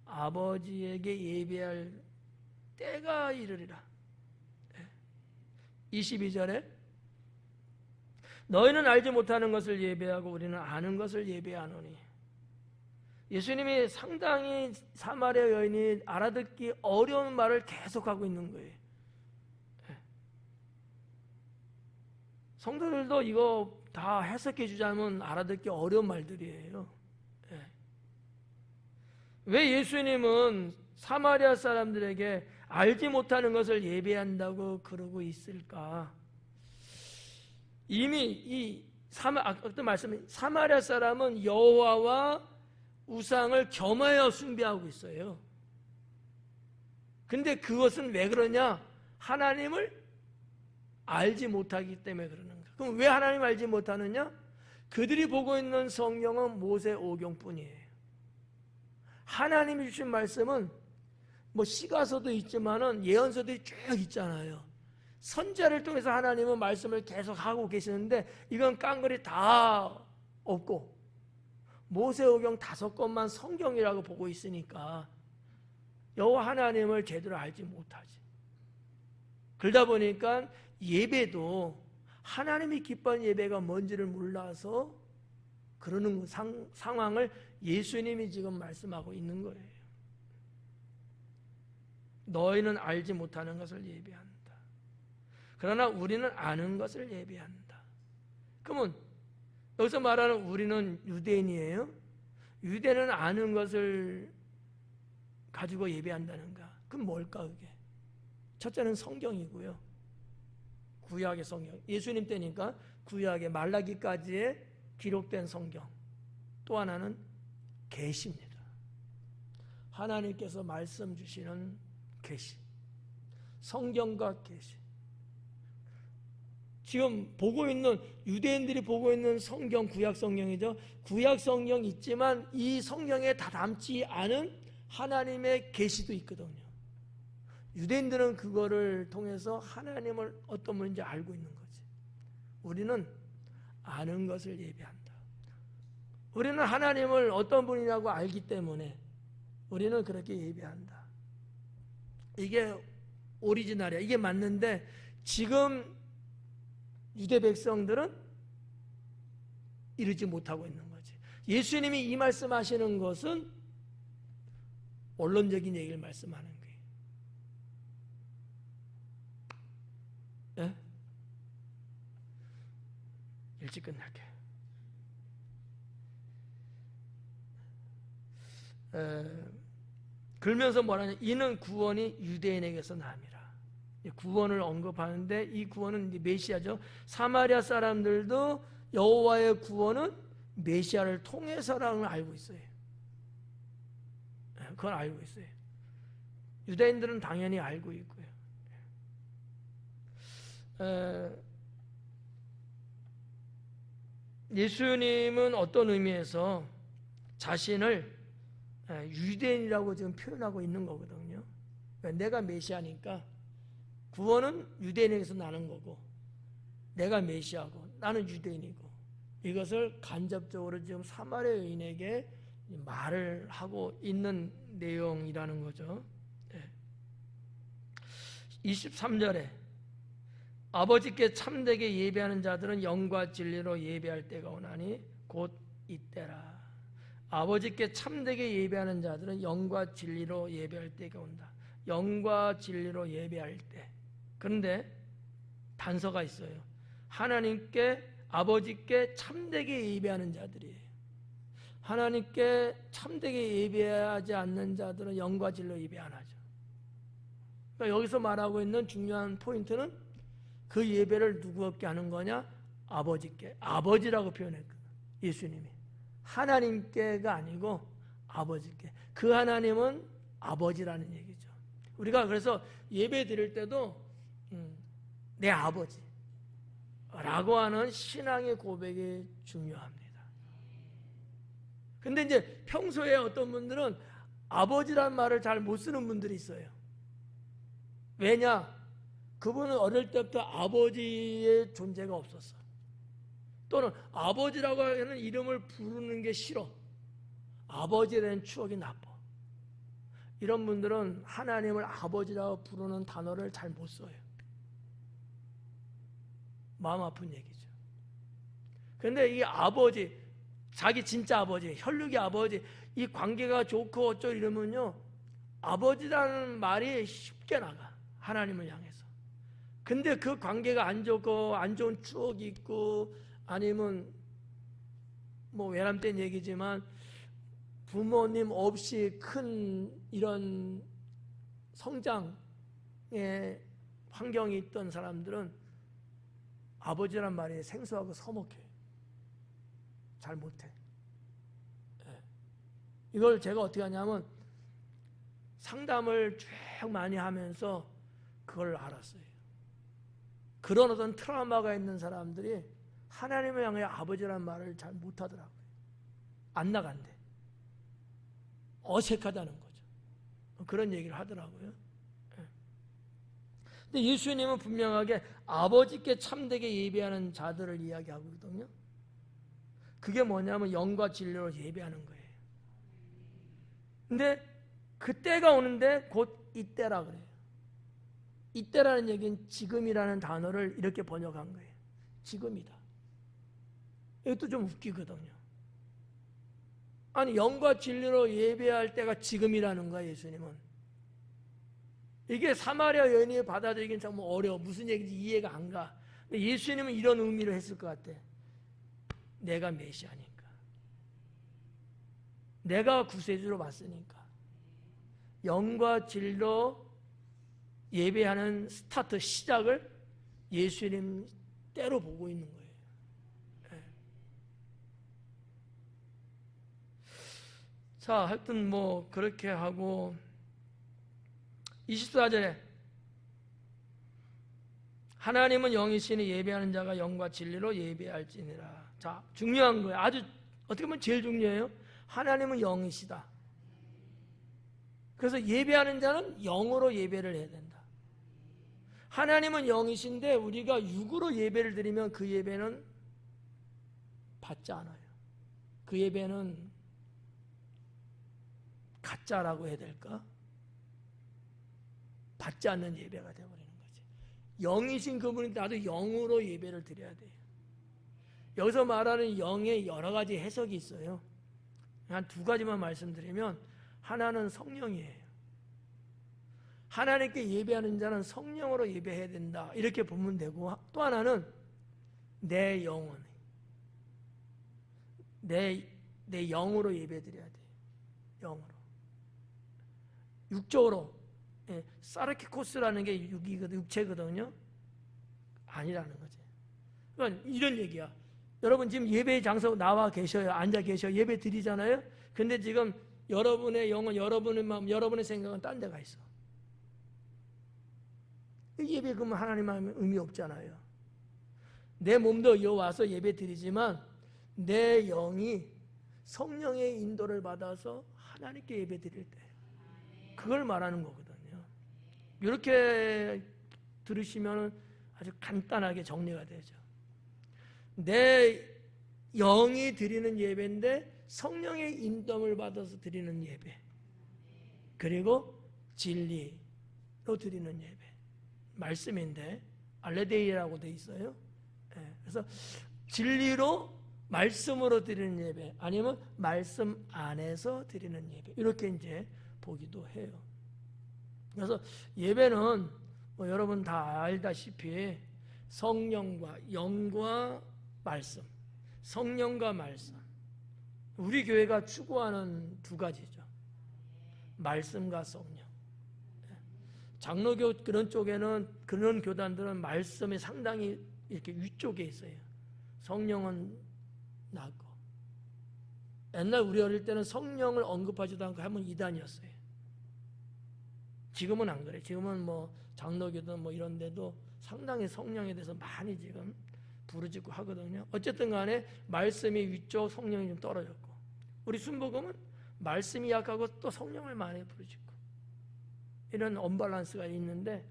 아버지에게 예배할 때가 이르리라. 22절에 너희는 알지 못하는 것을 예배하고 우리는 아는 것을 예배하노니. 예수님이 상당히 사마리아 여인이 알아듣기 어려운 말을 계속하고 있는 거예요. 성도들도 이거 다 해석해 주자면 알아듣기 어려운 말들이에요. 왜 예수님은 사마리아 사람들에게 알지 못하는 것을 예배한다고 그러고 있을까? 이미 아까 말씀인 사마리아 사람은 여호와와 우상을 겸하여 숭배하고 있어요. 근데 그것은 왜 그러냐? 하나님을 알지 못하기 때문에 그러는 거야. 그럼 왜 하나님 알지 못하느냐? 그들이 보고 있는 성경은 모세 오경뿐이에요. 하나님이 주신 말씀은 뭐 시가서도 있지만은 예언서들이 쭉 있잖아요. 선지자를 통해서 하나님은 말씀을 계속 하고 계시는데 이건 깡그리 다 없고 모세오경 5권만 성경이라고 보고 있으니까 여호와 하나님을 제대로 알지 못하지. 그러다 보니까 예배도 하나님이 기뻐하는 예배가 뭔지를 몰라서 그러는 상황을 예수님이 지금 말씀하고 있는 거예요. 너희는 알지 못하는 것을 예배한다. 그러나 우리는 아는 것을 예배한다. 그러면 여기서 말하는 우리는 유대인이에요? 유대는 아는 것을 가지고 예배한다는가? 그럼 뭘까 그게? 첫째는 성경이고요. 구약의 성경. 예수님 때니까 구약의 말라기까지의 기록된 성경. 또 하나는 계시입니다. 하나님께서 말씀 주시는 계시. 성경과 계시. 지금 보고 있는 유대인들이 보고 있는 성경 구약 성경이죠. 구약 성경 있지만 이 성경에 다 담지 않은 하나님의 계시도 있거든요. 유대인들은 그거를 통해서 하나님을 어떤 분인지 알고 있는 거지. 우리는 아는 것을 예배한다. 우리는 하나님을 어떤 분이라고 알기 때문에 우리는 그렇게 예배한다. 이게 오리지널이야. 이게 맞는데 지금 유대 백성들은 이루지 못하고 있는 거지. 예수님이 이 말씀하시는 것은 원론적인 얘기를 말씀하는 거예요. 예? 일찍 끝날게. 그러면서 뭐라냐? 이는 구원이 유대인에게서 남이라. 구원을 언급하는데 이 구원은 메시아죠. 사마리아 사람들도 여호와의 구원은 메시아를 통해서라는 걸 알고 있어요. 그건 알고 있어요. 유대인들은 당연히 알고 있고요. 예수님은 어떤 의미에서 자신을 유대인이라고 지금 표현하고 있는 거거든요. 내가 메시아니까 구원은 유대인에게서 나는 거고 내가 메시아고 나는 유대인이고 이것을 간접적으로 지금 사마리아 여인에게 말을 하고 있는 내용이라는 거죠. 23절에 아버지께 참되게 예배하는 자들은 영과 진리로 예배할 때가 오나니 곧 이때라. 아버지께 참되게 예배하는 자들은 영과 진리로 예배할 때가 온다. 영과 진리로 예배할 때. 그런데 단서가 있어요. 하나님께 아버지께 참되게 예배하는 자들이에요. 하나님께 참되게 예배하지 않는 자들은 영과 진리로 예배 안 하죠. 그러니까 여기서 말하고 있는 중요한 포인트는 그 예배를 누구에게 하는 거냐? 아버지께. 아버지라고 표현했거든요. 예수님이. 하나님께가 아니고 아버지께. 그 하나님은 아버지라는 얘기죠. 우리가 그래서 예배 드릴 때도 내 아버지 라고 하는 신앙의 고백이 중요합니다. 근데 이제 평소에 어떤 분들은 아버지란 말을 잘 못 쓰는 분들이 있어요. 왜냐? 그분은 어릴 때부터 아버지의 존재가 없었어. 또는 아버지라고 하는 이름을 부르는 게 싫어. 아버지에 대한 추억이 나빠. 이런 분들은 하나님을 아버지라고 부르는 단어를 잘 못 써요. 마음 아픈 얘기죠. 그런데 이 아버지, 자기 진짜 아버지, 혈육의 아버지, 이 관계가 좋고 어쩌고 이러면요, 아버지라는 말이 쉽게 나가. 하나님을 향해서. 근데 그 관계가 안 좋고 안 좋은 추억이 있고 아니면 뭐 외람된 얘기지만 부모님 없이 큰 이런 성장의 환경이 있던 사람들은 아버지란 말이 생소하고 서먹해. 잘 못해. 이걸 제가 어떻게 하냐면 상담을 쭉 많이 하면서 그걸 알았어요. 그런 어떤 트라우마가 있는 사람들이 하나님을 향해 아버지라는 말을 잘 못하더라고요. 안 나간대. 어색하다는 거죠. 그런 얘기를 하더라고요. 근데 예수님은 분명하게 아버지께 참되게 예배하는 자들을 이야기하거든요. 그게 뭐냐면 영과 진리로 예배하는 거예요. 근데 그때가 오는데 곧 이때라 그래요. 이때라는 얘기는 지금이라는 단어를 이렇게 번역한 거예요. 지금이다. 이것도 좀 웃기거든요. 아니, 영과 진리로 예배할 때가 지금이라는 거야, 예수님은. 이게 사마리아 여인이 받아들이기는 참 어려워. 무슨 얘기인지 이해가 안 가. 근데 예수님은 이런 의미로 했을 것 같아. 내가 메시아니까. 내가 구세주로 왔으니까. 영과 진리로 예배하는 스타트, 시작을 예수님 때로 보고 있는 거예요. 자, 하여튼 뭐 그렇게 하고 24절에 하나님은 영이시니 예배하는 자가 영과 진리로 예배할지니라. 자, 중요한 거예요. 아주 어떻게 보면 제일 중요해요. 하나님은 영이시다. 그래서 예배하는 자는 영으로 예배를 해야 된다. 하나님은 영이신데 우리가 육으로 예배를 드리면 그 예배는 받지 않아요. 그 예배는 가짜라고 해야 될까? 받지 않는 예배가 되어버리는 거지. 영이신 그분이 나도 영으로 예배를 드려야 돼요. 여기서 말하는 영의 여러 가지 해석이 있어요. 한 두 가지만 말씀드리면, 하나는 성령이에요. 하나님께 예배하는 자는 성령으로 예배해야 된다, 이렇게 보면 되고, 또 하나는 내 영혼, 내 영으로 예배 드려야 돼요. 영으로. 육적으로, 사르키코스라는 게 육체거든요. 아니라는 거지. 그러니까 이런 얘기야. 여러분 지금 예배의 장소 나와 계셔요. 앉아 계셔. 예배 드리잖아요. 근데 지금 여러분의 영혼, 여러분의 마음, 여러분의 생각은 딴 데가 있어. 예배 그러면 하나님 하면 의미 없잖아요. 내 몸도 여 와서 예배 드리지만 내 영이 성령의 인도를 받아서 하나님께 예배 드릴 때, 그걸 말하는 거거든요. 이렇게 들으시면 아주 간단하게 정리가 되죠. 내 영이 드리는 예배인데 성령의 인도를 받아서 드리는 예배, 그리고 진리로 드리는 예배, 말씀인데 알레데이라고 돼 있어요. 그래서 진리로, 말씀으로 드리는 예배, 아니면 말씀 안에서 드리는 예배, 이렇게 이제 보기도 해요. 그래서 예배는 뭐 여러분 다 알다시피 성령과 영과 말씀, 성령과 말씀, 우리 교회가 추구하는 두 가지죠. 말씀과 성령. 장로교 그런 쪽에는, 그런 교단들은 말씀이 상당히 이렇게 위쪽에 있어요. 성령은 낮고. 옛날 우리 어릴 때는 성령을 언급하지도 않고 하면 이단이었어요. 지금은 안 그래. 지금은 뭐 장로교든 뭐 이런 데도 상당히 성령에 대해서 많이 지금 부르짖고 하거든요. 어쨌든 간에 말씀이 위쪽, 성령이 좀 떨어졌고, 우리 순복음은 말씀이 약하고 또 성령을 많이 부르짖고, 이런 언밸런스가 있는데,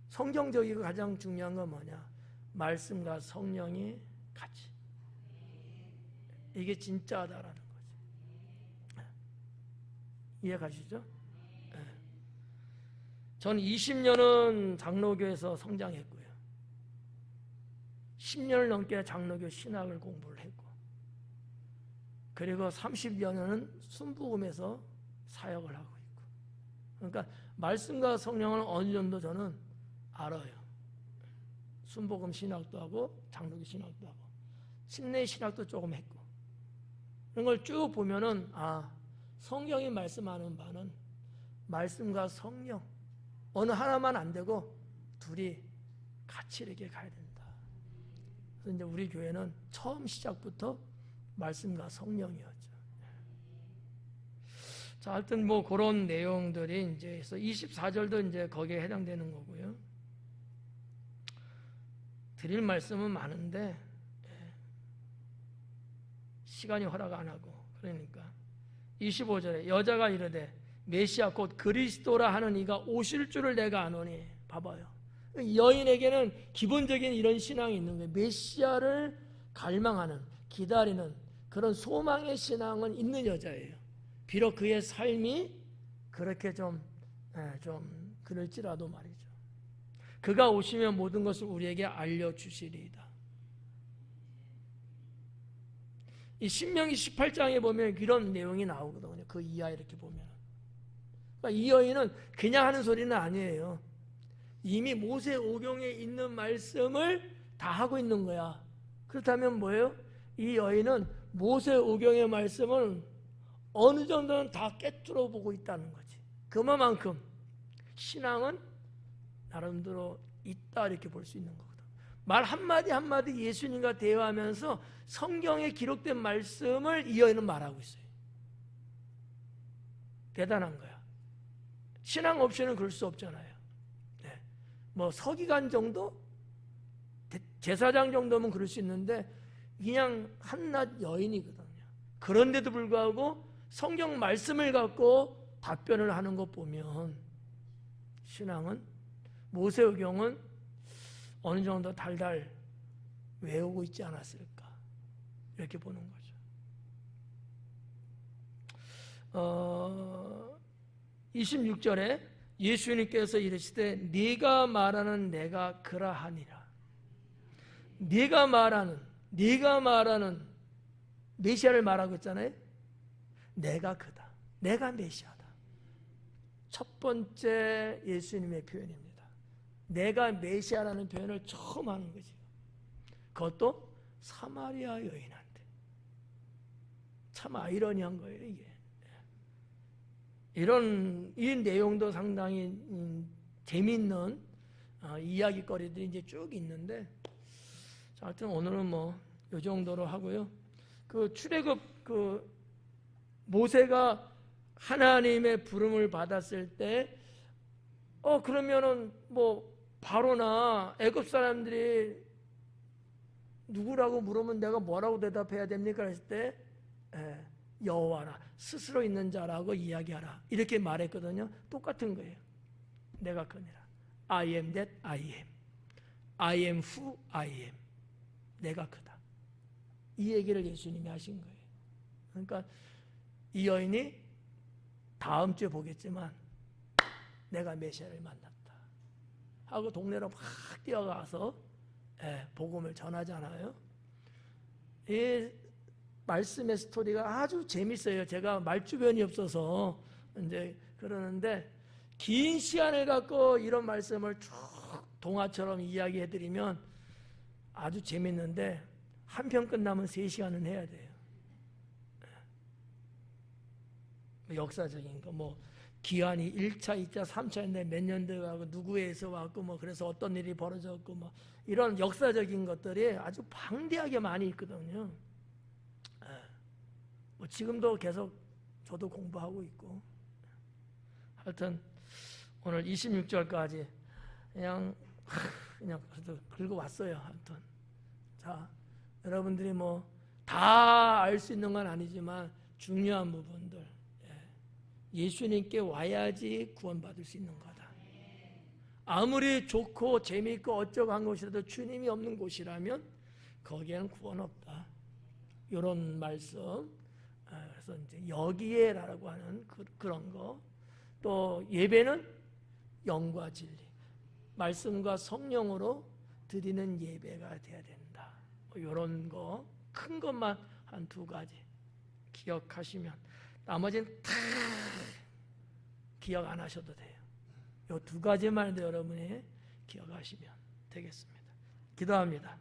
성경적이고 가장 중요한 건 뭐냐? 말씀과 성령이 같이. 이게 진짜다라는 거지. 이해 가시죠? 전 20년은 장로교에서 성장했고요. 10년을 넘게 장로교 신학을 공부를 했고, 그리고 30여 년은 순복음에서 사역을 하고 있고. 그러니까 말씀과 성령을 어느 정도 저는 알아요. 순복음 신학도 하고 장로교 신학도 하고 침례 신학도 조금 했고, 이런 걸 쭉 보면은 성경이 말씀하는 바는 말씀과 성령 어느 하나만 안 되고 둘이 같이 이렇게 가야 된다. 그래서 이제 우리 교회는 처음 시작부터 말씀과 성령이었죠. 자, 하여튼 뭐 그런 내용들이 이제 24절도 이제 거기에 해당되는 거고요. 드릴 말씀은 많은데 시간이 허락 안 하고, 그러니까 25절에 여자가 이르되 메시아 곧 그리스도라 하는 이가 오실 줄을 내가 아노니. 봐봐요. 여인에게는 기본적인 이런 신앙이 있는 거예요. 메시아를 갈망하는, 기다리는 그런 소망의 신앙은 있는 여자예요. 비록 그의 삶이 그렇게 좀 그럴지라도 말이죠. 그가 오시면 모든 것을 우리에게 알려주시리이다. 이 신명기 18장에 보면 이런 내용이 나오거든요. 그 이하에 이렇게 보면. 그러니까 이 여인은 그냥 하는 소리는 아니에요. 이미 모세오경에 있는 말씀을 다 하고 있는 거야. 그렇다면 뭐예요? 이 여인은 모세오경의 말씀을 어느 정도는 다 꿰뚫어 보고 있다는 거지. 그만큼 신앙은 나름대로 있다, 이렇게 볼 수 있는 거거든. 말 한마디 한마디 예수님과 대화하면서 성경에 기록된 말씀을 이 여인은 말하고 있어요. 대단한 거야. 신앙 없이는 그럴 수 없잖아요. 네. 뭐 서기관 정도? 제사장 정도면 그럴 수 있는데 그냥 한낱 여인이거든요. 그런데도 불구하고 성경 말씀을 갖고 답변을 하는 것 보면 신앙은, 모세오경은 어느 정도 달달 외우고 있지 않았을까, 이렇게 보는 거죠. 26절에 예수님께서 이르시되 네가 말하는 내가 그러하니라. 네가 말하는 메시아를 말하고 있잖아요. 내가 그다. 내가 메시아다. 첫 번째 예수님의 표현입니다. 내가 메시아라는 표현을 처음 하는 거지. 그것도 사마리아 여인한테. 참 아이러니한 거예요, 이게. 이 내용도 상당히 재미있는 이야기거리들이 이제 쭉 있는데, 자, 하여튼 오늘은 뭐 이 정도로 하고요. 그 출애굽, 모세가 하나님의 부름을 받았을 때, 그러면은 뭐 바로나 애굽 사람들이 누구라고 물으면 내가 뭐라고 대답해야 됩니까? 그랬을 때 여호와라, 스스로 있는 자라고 이야기하라, 이렇게 말했거든요. 똑같은 거예요. 내가 그니라. I am that I am. I am who I am. 내가 그다. 이 얘기를 예수님이 하신 거예요. 그러니까 이 여인이 다음 주에 보겠지만 내가 메시아를 만났다 하고 동네로 막 뛰어가서 복음을 전하잖아요. 이 말씀의 스토리가 아주 재밌어요. 제가 말주변이 없어서 이제 그러는데, 긴 시간을 갖고 이런 말씀을 쭉 동화처럼 이야기해드리면 아주 재밌는데 한 편 끝나면 3시간은 해야 돼요. 역사적인 거, 뭐 기한이 1차, 2차, 3차인데 몇 년대 가고 누구에서 왔고 뭐 그래서 어떤 일이 벌어졌고 뭐 이런 역사적인 것들이 아주 방대하게 많이 있거든요. 뭐 지금도 계속 저도 공부하고 있고. 하여튼 오늘 26절까지 그냥 그래도 긁어왔어요. 하여튼 자, 여러분들이 뭐 다 알 수 있는 건 아니지만 중요한 부분들, 예수님께 와야지 구원받을 수 있는 거다. 아무리 좋고 재미있고 어쩌고 한 곳이라도 주님이 없는 곳이라면 거기에는 구원 없다. 이런 말씀. 그래서 이제 여기에라고 하는 그런 거. 또 예배는 영과 진리, 말씀과 성령으로 드리는 예배가 돼야 된다. 이런 거, 큰 것만 한 2가지 기억하시면 나머지는 다 기억 안 하셔도 돼요. 이 2가지만 여러분이 기억하시면 되겠습니다. 기도합니다.